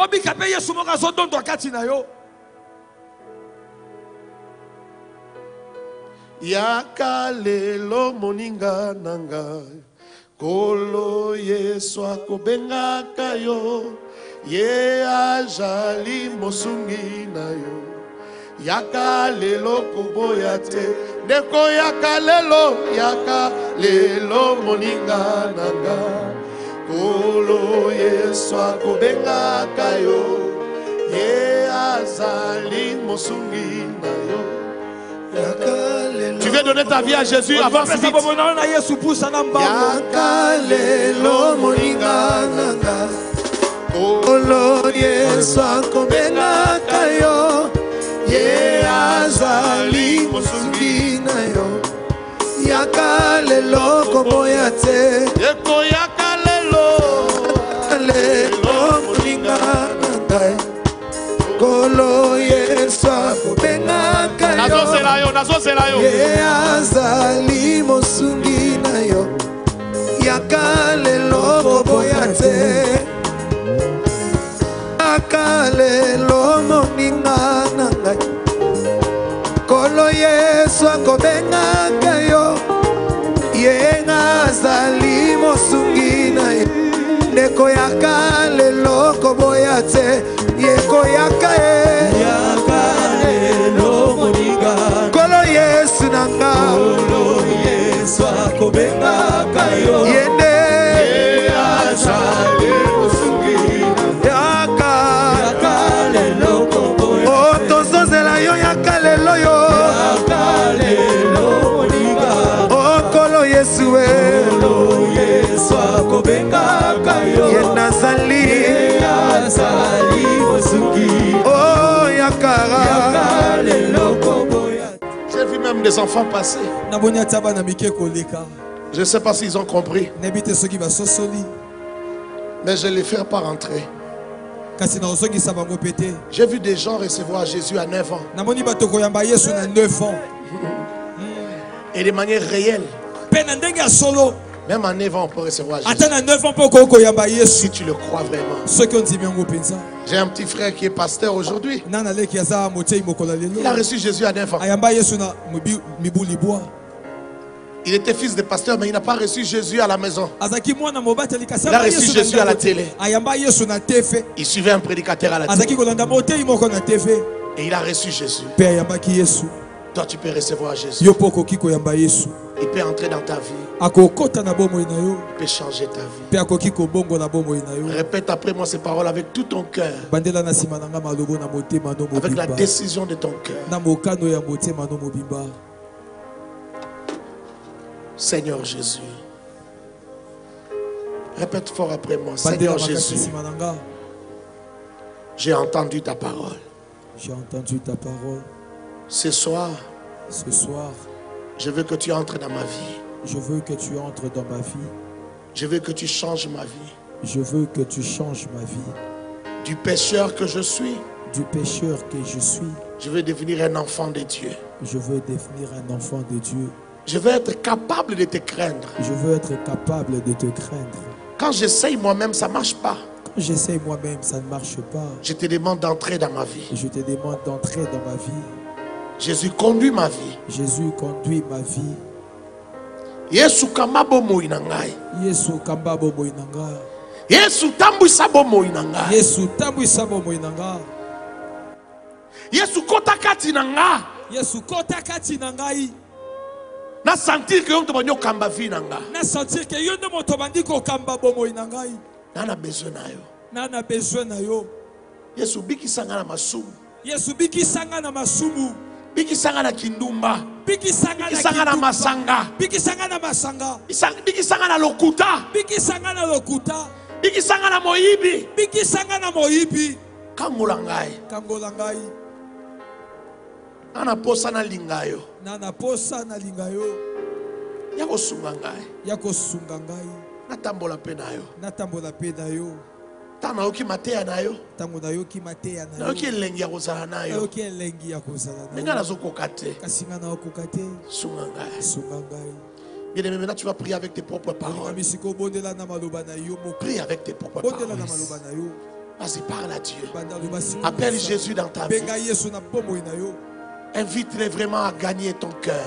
Yakalelo moninga nanga kolo yesu akobenga kayo ye ajali mosungi na yo yakalelo koboyate ndeko yakalelo moninga nanga kolo yesu akobenga kayo ye azali mosungi na yo. Tu veux donner ta vie à Jésus, avance vite. Yakalelo moninga nanga kolo yesu akobenga kayo ye azali mosungi na yo yakalelo koboyate yeko yakalelo moninga nanga kolo yesu akobenga kayo ye azali mosungi na yo yakalelo koboyate yakalelo moninga nanga kolo yesu akobenga kayo ye azali mosungi na yo ndeko yakalelo koboyate yeko yakae yakalelo moninga kolo yesu nanga kolo yesu akobenga kayo yende azali mosungi yakalelo koboyate otozozela yo yakalelo yo yakalelo moninga okolo yesu we kolo yesu akobenga kayo yenazali oh yakara yakalelo koboyate. J'ai vu même des enfants passer. Je ne sais pas s'ils ont compris. Mais je les fais pas rentrer. J'ai vu des gens recevoir Jésus à 9 ans. Et de manière réelle. Même à 9 ans, on peut recevoir Jésus. Si tu le crois vraiment. J'ai un petit frère qui est pasteur aujourd'hui. Il a reçu Jésus à 9 ans. Il était fils de pasteur, mais il n'a pas reçu Jésus à la maison. Il a reçu Jésus à la télé. Il suivait un prédicateur à la télé. Et il a reçu Jésus. Toi, tu peux recevoir Jésus. Yo poko kiko yamba Yesu. Il peut entrer dans ta vie. Akokota na bomoi na yo. Il peut changer ta vie. Pe akokiko bongo na bomoi na yo. Répète après moi ces paroles avec tout ton cœur. Bandela na sima nanga malobo na motema no mobimba. Avec la décision de ton cœur. Na mokano ya motema no mobimba. Seigneur Jésus. Répète fort après moi. Seigneur Jésus. J'ai entendu ta parole. J'ai entendu ta parole. Ce soir, je veux que tu entres dans ma vie. Je veux que tu entres dans ma vie. Je veux que tu changes ma vie. Je veux que tu changes ma vie. Du pécheur que je suis. Du pécheur que je suis. Je veux devenir un enfant de Dieu. Je veux devenir un enfant de Dieu. Je veux être capable de te craindre. Je veux être capable de te craindre. Quand j'essaye moi-même, ça ne marche pas. Quand j'essaye moi-même, ça ne marche pas. Je te demande d'entrer dans ma vie. Je te demande d'entrer dans ma vie. Jésus conduit ma vie. Jésus conduit ma vie. Yesu kamba bomoi na ngai. Yesu kamba bomoi na ngai. Yesu tambwisa bomoi na ngai. Yesu tambwisa bomoi na ngai. Yesu kota kati na ngai. Yesu kota kati na ngai. Na sentir que yondo banyo kamba vie na ngai. Na sentir que yondo moto bandiko kamba bomoi na ngai. Nana besoin na yo. Nana besoin na yo. Yesu bikisanga na masumu. Yesu bikisanga na masumu. Bikisanga na kindumba. Bikisanga na masanga. Bikisanga na masanga. Bikisanga na lokuta. Bikisanga na lokuta. Bikisanga na moyibi. Bikisanga na moyibi. Kangola ngai. Kangola ngai. Nana posa na lingayo. Nana posa na lingayo. Yako sunga ngai. Yako sunga ngai. Natambola pe na yo. Natambola pe na yo. Tana yoki mateya na yo. Tango na yoki mateya na yo. Yoki elengi ya kozala na yo. Yoki elengi ya kozala na yo. Nga nazokoka te. Kasi nga nazokoka te. Sunga ngai. Sunga ngai. Bien aimé, maintenant tu vas prier avec tes propres paroles. Prie avec tes propres paroles. Vas-y, parle à Dieu. Appelle Jésus dans ta vie. Invite-les vraiment à gagner ton cœur.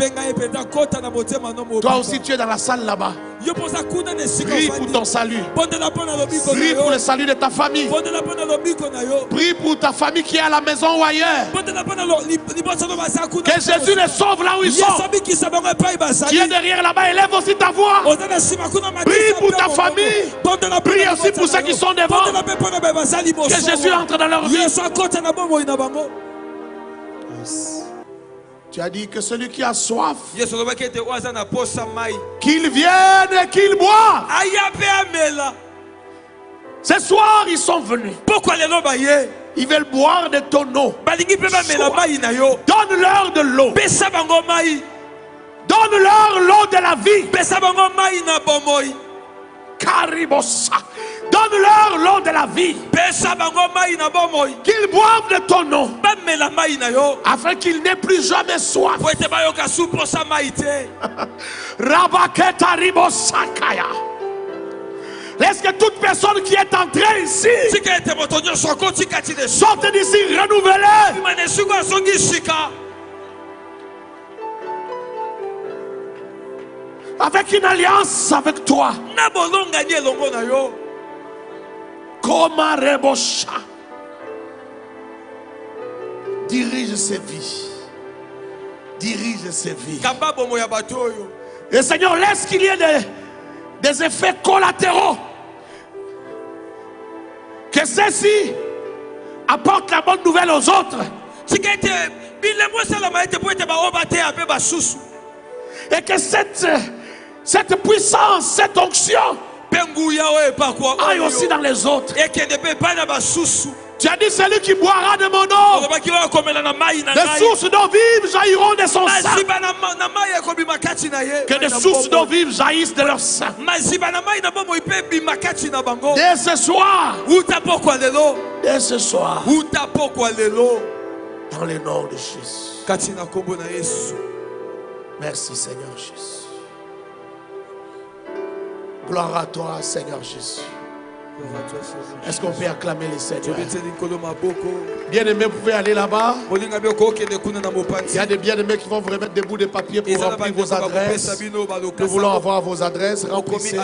Toi aussi, tu es dans la salle là-bas. Prie pour ton salut. Prie pour le salut de ta famille. Prie pour ta famille qui est à la maison ou ailleurs. Que Jésus les sauve là où ils sont. Qui est derrière là-bas, élève aussi ta voix. Prie pour ta famille. Prie aussi pour ceux qui sont devant. Que Jésus entre dans leur vie. Tu as dit que celui qui a soif, qu'il vienne et qu'il boive. Ce soir, ils sont venus. Ils veulent boire de ton eau. Donne-leur de l'eau. Donne-leur l'eau de la vie. Karibosa. Donne-leur l'eau de la vie. Qu'ils boivent de ton eau. Afin qu'ils n'aient plus jamais soif. Rabaketa ribosakaya. Laisse que toute personne qui est entrée ici sorte d'ici renouvelée. Avec une alliance avec toi. Koma rebosha. Dirige ses vies. Dirige ses vies. Et Seigneur, laisse qu'il y ait des effets collatéraux. Que ceux-ci apportent la bonne nouvelle aux autres. Et que cette puissance, cette onction aille aussi dans les autres. Tu as dit celui qui boira de mon eau, des sources d'eau vive jailliront de son sein. Que des sources d'eau vive jaillissent de leur sein. Dès ce soir, dès ce soir, dans le nom de Jésus. Merci Seigneur Jésus. Gloire à toi Seigneur Jésus. Est-ce qu'on peut acclamer les Seigneurs? Bien-aimés, vous pouvez aller là-bas. Il y a des bien-aimés qui vont vous remettre des bouts de papier pour remplir vos adresses. Nous voulons avoir vos adresses. Remplissez.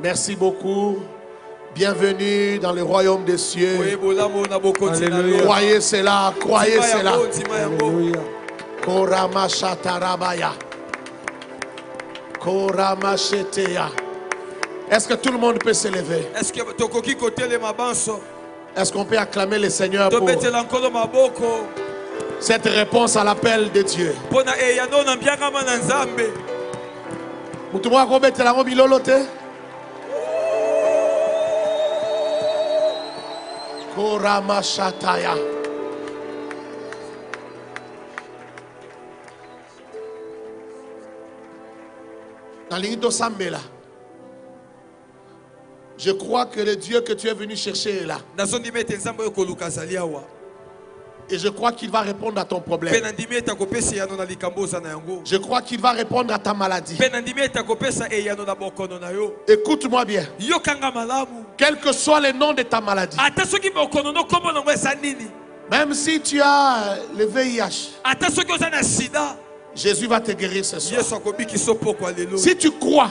Merci beaucoup. Bienvenue dans le royaume des cieux. Croyez cela, croyez cela. Koramashatarabaya. Koramasheteya. Est-ce que tout le monde peut se lever? Est-ce qu'on peut acclamer le Seigneur pour cette réponse à l'appel de Dieu? Koramashataya. Je crois que le Dieu que tu es venu chercher est là. Et je crois qu'il va répondre à ton problème. Je crois qu'il va répondre à ta maladie. Écoute-moi bien. Quel que soit le nom de ta maladie, même si tu as le VIH, Jésus va te guérir ce soir. Si tu crois,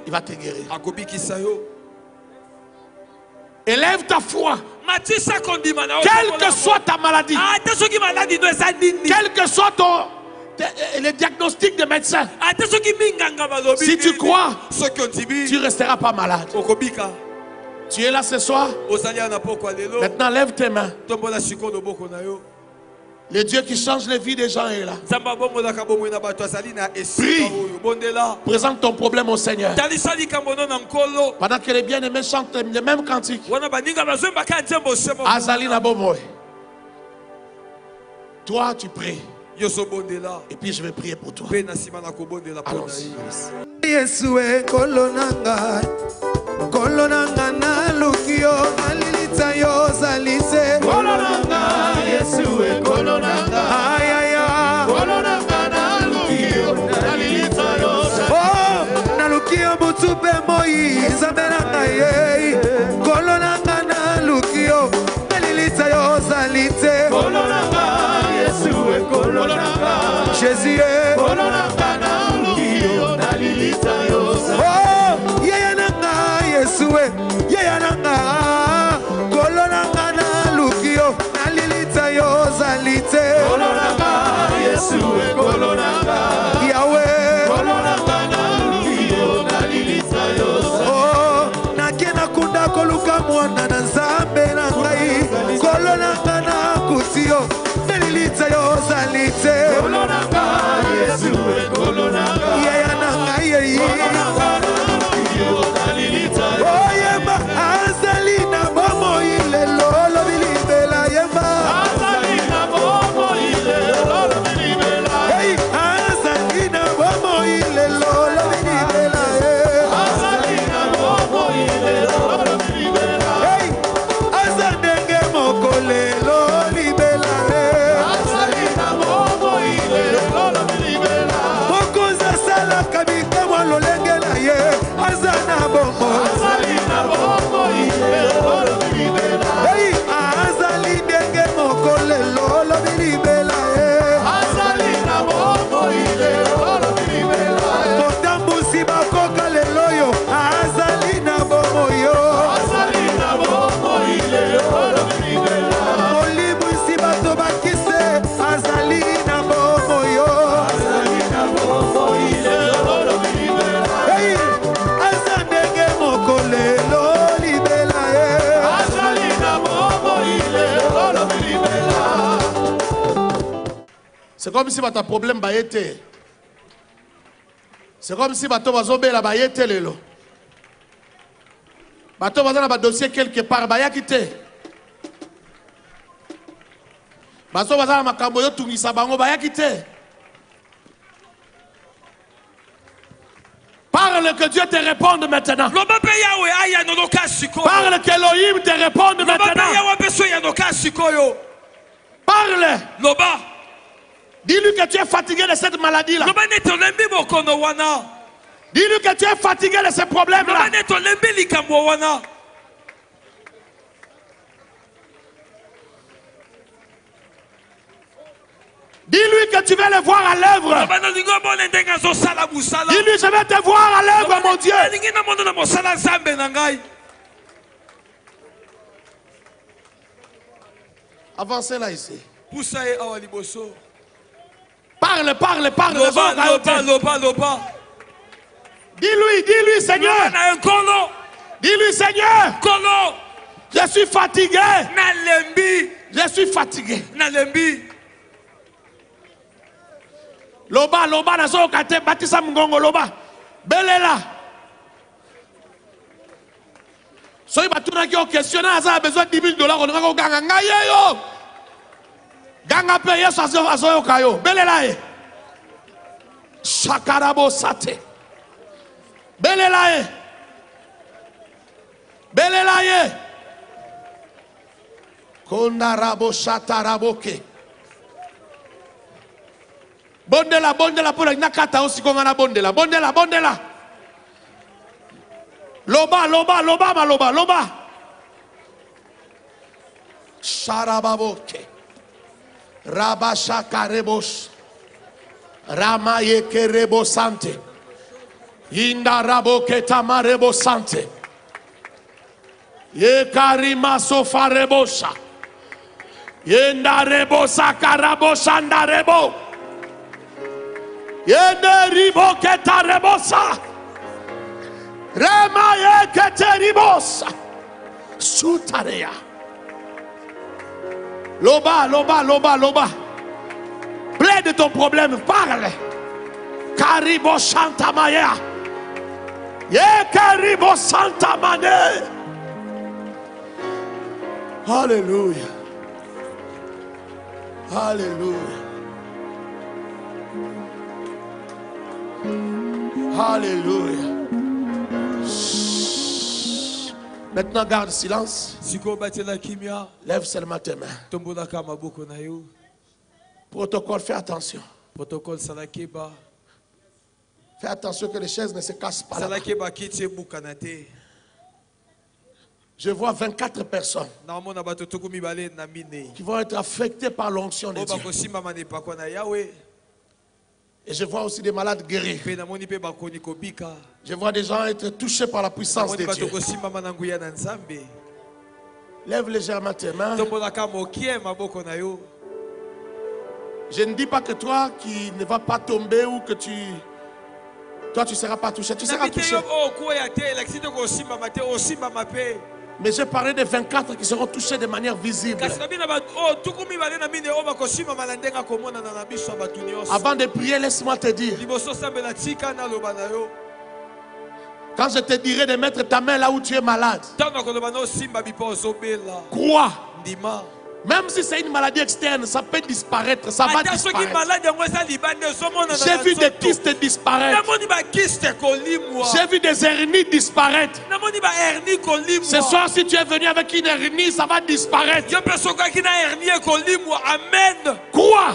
il va te guérir. Élève ta foi. Quelle que soit ta maladie, quel que soit le diagnostic des médecins, si tu crois, tu ne resteras pas malade. Tu es là ce soir. Maintenant lève tes mains. Le Dieu qui change les vies des gens est là. Prie. Présente ton problème au Seigneur. Pendant que les bien-aimés chantent les mêmes cantiques. Azalina Bomoy. Toi, tu pries. Et puis je vais prier pour toi. Allons-y. Yesue kolonanga kolonanga na lukio alilita yo zalise kolonanga Yesue kolonanga ayaya kolonanga na lukio alilita yo zalise oh na lukio butupe moi zaberanga ye kolonanga na lukio alilita yo zalise kolonanga Yesue kolonanga Jésus kolonanga na lukio alilita yo zalise oh yeye nanga Yesue yeye nanga kolonanga na lukio alilita yo zalite kolonanga Yesue kolonanga Yahweh kolonanga na lukio alilita yo zalite oh nakena kunda koluka mwana na Nzambe na ngai kolonanga na kutio alilita yo zalite kolonanga Yesue kolonanga yeye nanga yeye kolonanga na lukio alilita yo oh yema azalina bomo ile lolo bilibela yema azalina bomo ile lolo bilibela hey azalina bomo ile lolo bilibela azalina bomo ile lolo bilibela hey azanenge mokole lolo libela azalina bomo ile lolo bilibela mokoza sala kabika walolengela ye azana bomo azalina bomo ile lolo bilibela hey azalinenge mokole lolo bilibela azalina bomo ile lolo bilibela motambusi bakoka leloyo azalina bomo yo azalina bomo ile lolo bilibela molibusi bato bakise azalina bomo yo azalina bomo ile lolo bilibela hey azanenge mokole lolo libela azalina bomo ile lolo bilibela. C'est comme si votre problème va être. C'est comme si votre bazobela va être lelo. Bato bazana ba dossier quelque part ba yakite. Bato bazana makambo yo tungisa bango ba yakite. Parle que Dieu te réponde maintenant. Parle que Elohim te réponde maintenant. Parle. Dis-lui que tu es fatigué de cette maladie-là. Dis-lui que tu es fatigué de ces problèmes-là. Dis-lui que tu vas le voir à l'œuvre. Dis-lui, je vais te voir à l'œuvre, mon Dieu. Avancez là ici. Parle. Loba. Dis-lui, Seigneur. Dis-lui, Seigneur. Je suis fatigué. Je suis fatigué. Loba, nazo kate batisa mgongo loba. Belela. Soy batuna qui ont questionné, ça a besoin de $10 000. On va ganga ngayo. Ganga paye ça azo kayo. Belela e. Shakarabo sate. Belela e. Kondarabo shataraboke. Bondela pour la nakata aussi qu'on a bondela. Loba. Sharababoke. Rabashakarebos. Ramaye kerebo sante. Inda raboke tamarebo sante. Ye karima sofa rebosha. Yenda rebosa karabosha ndarebo. Yende ribo keta rebosa. Rema ye kete ribosa. Sutarea. Loba. Plaide ton problème, parle. Karibo Santa Maya. Ye karibo Santa Mane. Alléluia. Maintenant garde silence. Lève seulement tes mains. Protocole, fais attention. Fais attention que les chaises ne se cassent pas. Je vois 24 personnes qui vont être affectées par l'onction de Dieu. Et je vois aussi des malades guéris. Je vois des gens être touchés par la puissance de Dieu. Lève légèrement tes mains. Je ne dis pas que toi qui ne vas pas tomber ou que tu ne seras pas touché. Tu seras touché. Mais j'ai parlé de 24 qui seront touchés de manière visible. Avant de prier, laisse-moi te dire. Quand je te dirai de mettre ta main là où tu es malade, crois. Même si c'est une maladie externe, ça peut disparaître, ça va disparaître. J'ai vu des kystes disparaître. J'ai vu des hernies disparaître. Ce soir, si tu es venu avec une hernie, ça va disparaître. Crois.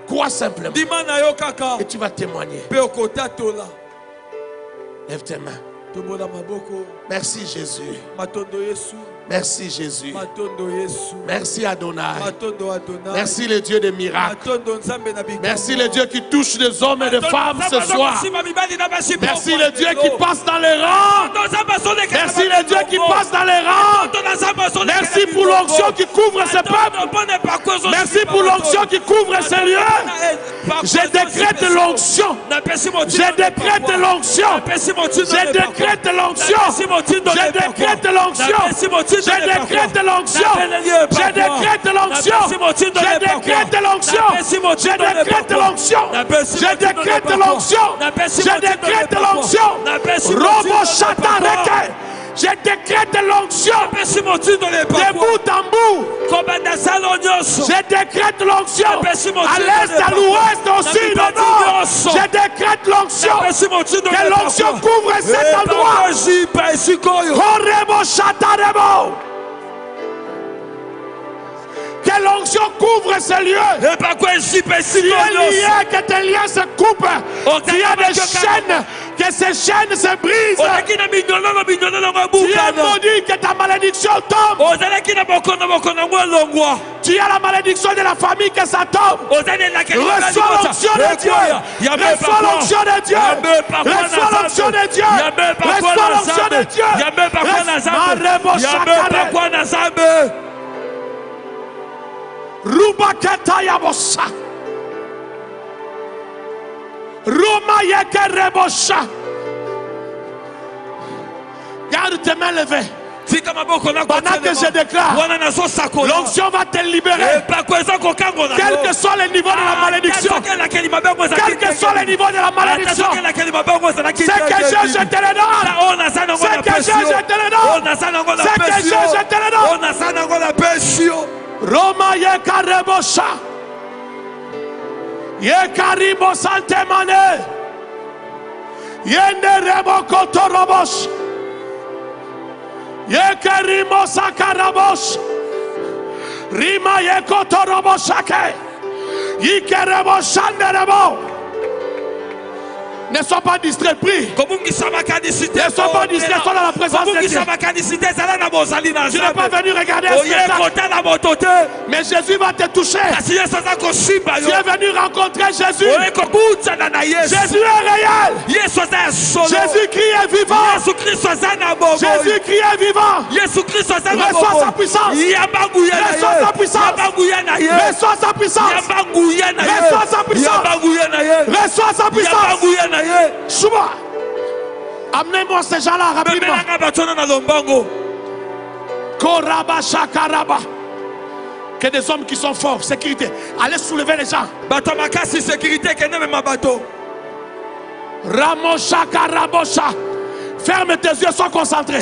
Crois simplement. Et tu vas témoigner. Lève tes mains. Merci Jésus. Merci Jésus. Merci Adonai. Merci le Dieu des miracles. Merci le Dieu qui touche des hommes et des femmes ce soir. Merci le Dieu qui passe dans les rangs. Merci le Dieu qui passe dans les rangs. Merci pour l'onction qui couvre ce peuple. Merci pour l'onction qui couvre ce lieu. Je décrète l'onction. Je décrète l'onction. Je décrète l'onction. Je décrète l'onction. Je décrète l'onction. Je décrète l'onction. Je décrète l'onction. Je décrète l'onction. Je décrète l'onction. Je décrète l'onction. Robo Chatareke. Je décrète l'onction de bout en bout. Je décrète l'onction à l'est, à l'ouest, au sud, au nord. Je décrète l'onction. Que l'onction couvre cet endroit. Que l'onction couvre ce lieu. Si tu es lié, que tes liens se coupent. Il y a des chaînes, que ces chaînes se brisent. Tu es maudit, que ta malédiction tombe. Tu as la malédiction de la famille, que ça tombe. Reçois l'onction de Dieu. Reçois l'onction de Dieu. Reçois l'onction de Dieu. Reçois l'onction de Dieu. Rubakata Yabosa. Roma yekerebosha. Garde tes mains levées. Pendant que je déclare, l'onction va te libérer. Quel que soit le niveau de la malédiction, quel que soit le niveau de la malédiction, c'est que je te le donne. C'est que je te le donne. C'est que je te le donne. Roma yekarebosha. Yekaribo santemane. Yenderebo kotorobosh. Yekerimo sakarabosh. Rima yekotoroboshake. Yikerebo shanderebo. Ne sois pas distrait, prie. Ne sois pas distrait, sois dans la présence de Dieu. Tu n'es pas venu regarder un spectacle. Mais Jésus va te toucher. Tu es venu rencontrer Jésus. Jésus est réel. Jésus-Christ est vivant. Jésus-Christ est vivant. Reçois sa puissance. Reçois sa puissance. Reçois sa puissance. Reçois sa puissance. Reçois sa puissance. Chouba. Amenez-moi ces gens-là rapidement. Koraba shakaraba. Que des hommes qui sont forts, sécurité. Allez soulever les gens. Ramo shakarabosha. Ferme tes yeux, sois concentré.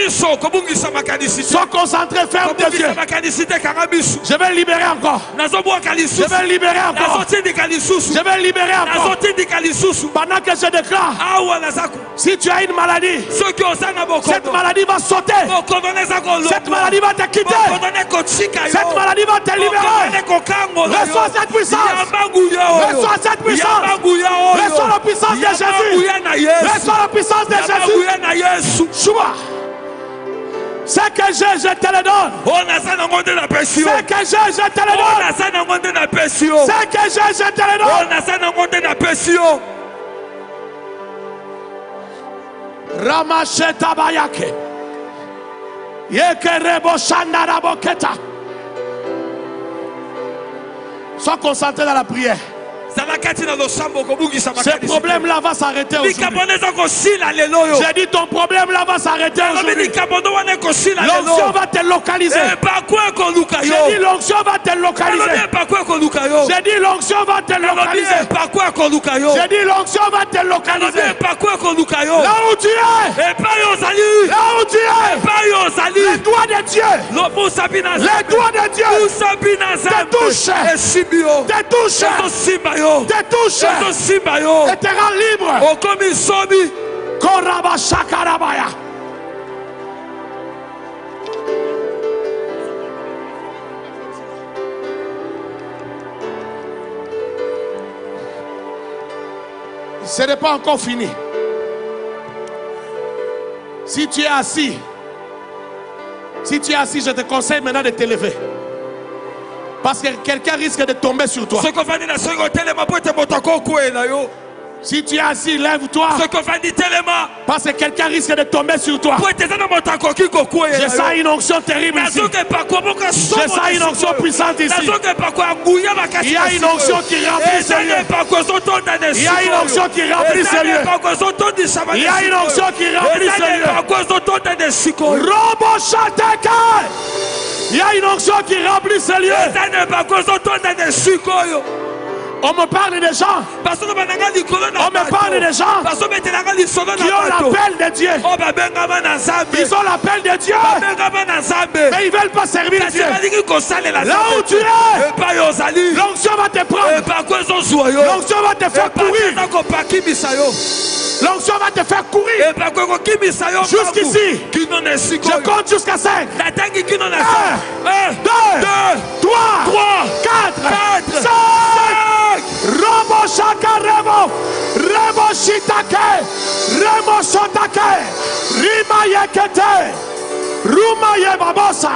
Sois concentré, ferme tes yeux. Je vais libérer encore. Je vais libérer encore. Je vais libérer encore. Pendant que je déclare, si tu as une maladie, cette maladie va sauter. Cette maladie va te quitter. Cette maladie va te libérer. Reçois cette puissance. Reçois cette puissance. Reçois la puissance de Jésus. Reçois la puissance de Jésus. C'est que je te le donne. C'est que je te le donne. C'est que je te le donne. Ramacheta bayake. Yekerebo shandaraboketa. Sois concentré dans la prière. Ce problème-là va s'arrêter aujourd'hui. J'ai dit ton problème-là va s'arrêter aujourd'hui. L'onction va te localiser. J'ai dit l'onction va te localiser. J'ai dit l'onction va te localiser. J'ai dit l'onction va te localiser. Là où tu es. Là où tu es. Les doigts de Dieu. Les doigts de Dieu. Te touchent. Te touchent. Te touche et te rend libre. Koraba shakarabaya. Ce n'est pas encore fini. Si tu es assis, je te conseille maintenant de te lever. Parce que quelqu'un risque de tomber sur toi. Si tu es assis, lève-toi. Parce que quelqu'un risque de tomber sur toi. Je sens une onction terrible ici. Je sens une onction puissante ici. Il y a une onction qui remplit ce lieu. Il y a une onction qui remplit ce lieu. Il y a une onction qui remplit ce lieu. Robo Shateka. Il y a une onction qui remplit ce lieu. On me parle des gens. On me parle des gens qui ont l'appel de Dieu. Ils ont l'appel de Dieu. Mais ils ne veulent pas servir Dieu. Là où tu es, l'onction va te prendre. L'onction va te faire courir. L'onction va te faire courir. Jusqu'ici. Je compte jusqu'à 5. 1, 2, 3, 4, 5. Robo shaka rebo. Rebo shitake. Rebo shotake. Rima yekete. Ruma yebabosa.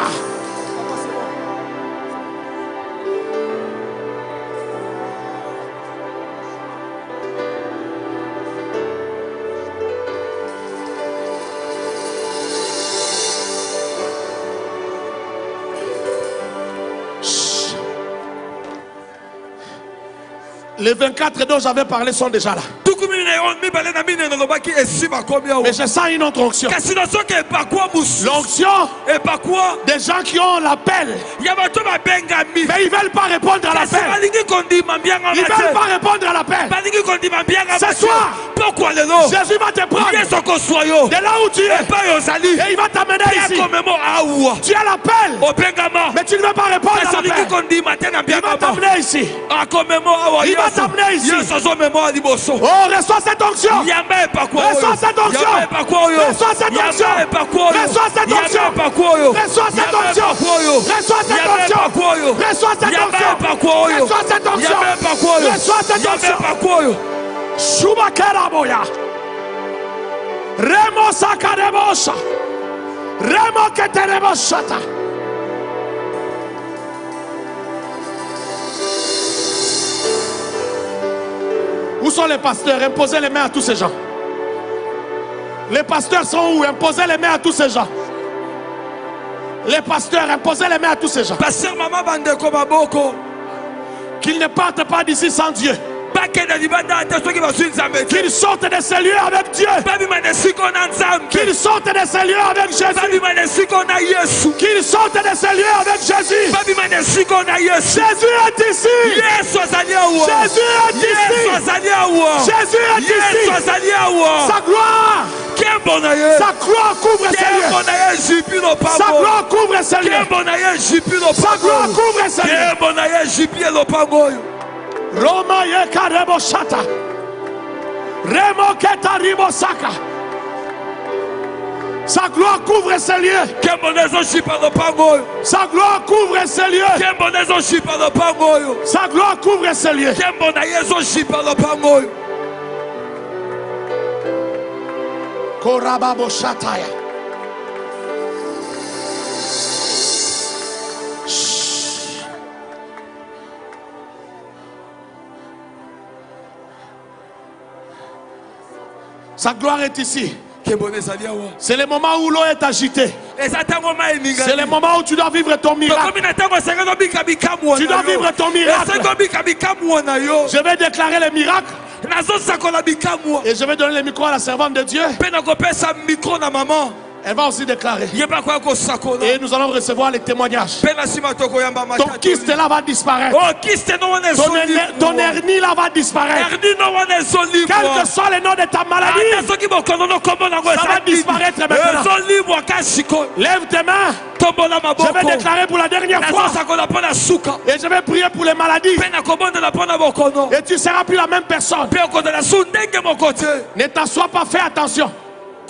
Les 24 dont j'avais parlé sont déjà là. Mais je sens une autre onction. L'onction des gens qui ont l'appel. Mais ils ne veulent pas répondre à l'appel. Ils ne veulent pas répondre à l'appel. Ce soir, Jésus va te prendre de là où tu es. Et il va t'amener ici. Tu as l'appel. Mais tu ne veux pas répondre à l'appel. Il va t'amener ici. Il va t'amener ici. Oh, reçois cette onction. Reçois cette onction. Reçois cette onction. Reçois cette onction. Reçois cette onction. Reçois cette onction. Reçois cette onction. Reçois cette onction. Reçois cette onction. Shubakara boya. Remo sakarebosa. Remo keterebosata. Où sont les pasteurs? Imposez les mains à tous ces gens. Les pasteurs sont où? Imposez les mains à tous ces gens. Les pasteurs, imposez les mains à tous ces gens. Qu'ils ne partent pas d'ici sans Dieu. Qu'ils sortent de ces lieux avec Dieu. Qu'ils sortent de ces lieux avec Jésus. Qu'ils sortent de ces lieux avec Jésus. Jésus est ici. Jésus est ici. Jésus est ici. Sa gloire. Sa gloire couvre ces lieux. Sa gloire couvre ces lieux. Sa gloire couvre ces lieux. Roma yekarebo shata. Remo ketaribo saka. Sa gloire couvre ces lieux. Sa gloire couvre ces lieux. Sa gloire couvre ces lieux. Korababo shataya. Sa gloire est ici. C'est le moment où l'eau est agitée. C'est le moment où tu dois vivre ton miracle. Tu dois vivre ton miracle. Je vais déclarer le miracle. Et je vais donner le micro à la servante de Dieu. Elle va aussi déclarer. Et nous allons recevoir les témoignages. Ton kyste là va disparaître. Ton hernie là va disparaître. Quel que soit le nom de ta maladie, ça va disparaître maintenant. Lève tes mains. Je vais déclarer pour la dernière fois. Et je vais prier pour les maladies. Et tu ne seras plus la même personne. Ne t'assois pas, fais attention.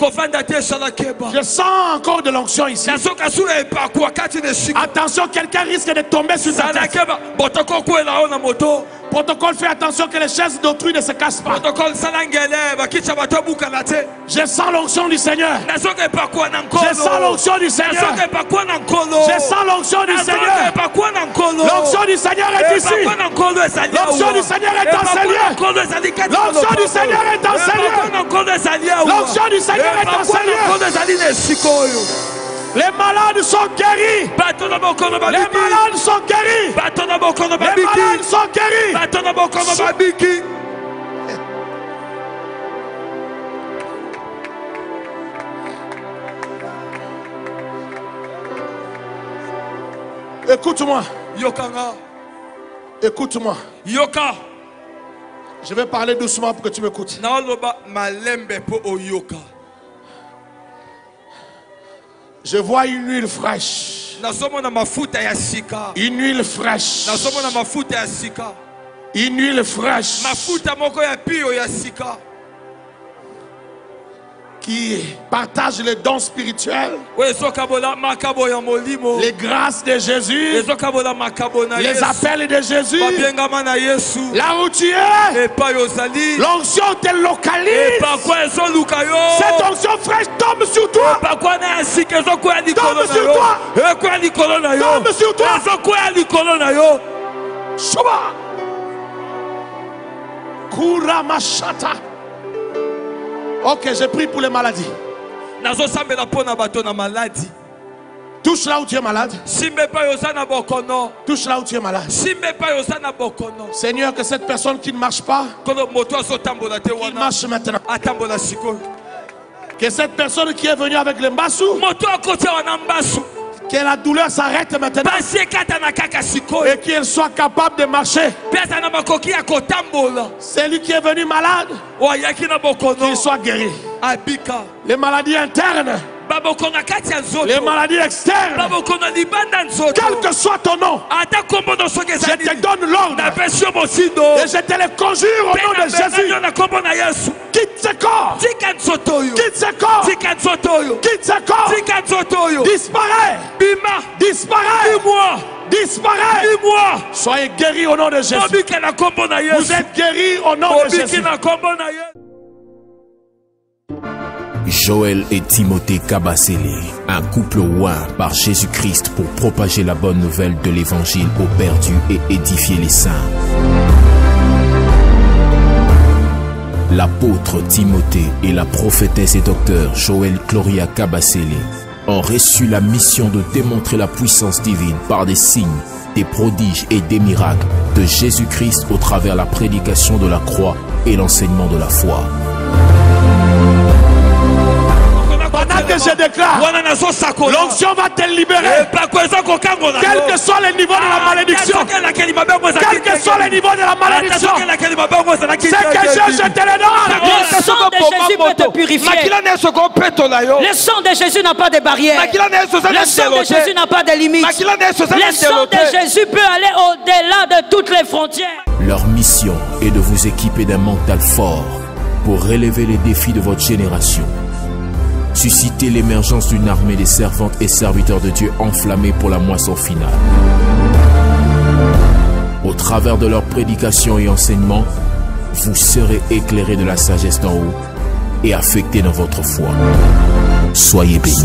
Je sens encore de l'onction ici. Attention, quelqu'un risque de tomber sur ta tête. Protocole, fais attention que les chaises d'autrui ne se cassent pas. Je sens l'onction du Seigneur. Je sens l'onction du Seigneur. Je sens l'onction du Seigneur. L'onction du Seigneur est ici. L'onction du Seigneur est dans ces lieux. L'onction du Seigneur est dans ces lieux. L'onction du Seigneur est dans ces lieux. Les malades sont guéris. Les malades sont guéris. Les malades sont guéris. Écoute-moi. Écoute-moi. Je vais parler doucement pour que tu m'écoutes. Je vois une huile fraîche. Une huile fraîche. Une huile fraîche. Qui partage les dons spirituels, les grâces de Jésus, les appels de Jésus, là où tu es, l'onction te localise. Cette onction fraîche tombe sur toi. Tombe sur toi. Tombe sur toi. Shoba. Kuramashata. Ok, j'ai pris pour les maladies. Touche là où tu es malade. Touche là où tu es malade. Seigneur, que cette personne qui ne marche pas, qu'il marche maintenant. Que cette personne qui est venue avec le mbassou, que la douleur s'arrête maintenant et qu'elle soit capable de marcher. Celui qui est venu malade, qu'il soit guéri. Les maladies internes, les maladies externes, quel que soit ton nom, je te donne l'ordre et je te les conjure au nom de Jésus. Quitte ce corps, quitte ce corps, quitte ce corps, disparaît, disparaît. Soyez guéris au nom de Jésus. Vous êtes guéris au nom de Jésus. Joël et Timothée Kabasele, un couple oint par Jésus-Christ pour propager la bonne nouvelle de l'évangile aux perdus et édifier les saints. L'apôtre Timothée et la prophétesse et docteur Joël Gloria Kabasele ont reçu la mission de démontrer la puissance divine par des signes, des prodiges et des miracles de Jésus-Christ au travers la prédication de la croix et l'enseignement de la foi. Pendant que je déclare, l'onction va te libérer. Quel que soit le niveau de la malédiction, quel que soit le niveau de la malédiction, c'est que je te le donne. Le sang de Jésus peut te purifier. Le sang de Jésus n'a pas de barrière. Le sang de Jésus n'a pas de limite. Le sang de Jésus peut aller au-delà de toutes les frontières. Leur mission est de vous équiper d'un mental fort pour relever les défis de votre génération. Susciter l'émergence d'une armée des servantes et serviteurs de Dieu enflammés pour la moisson finale. Au travers de leur prédication et enseignement, vous serez éclairés de la sagesse d'en haut et affectés dans votre foi. Soyez bénis.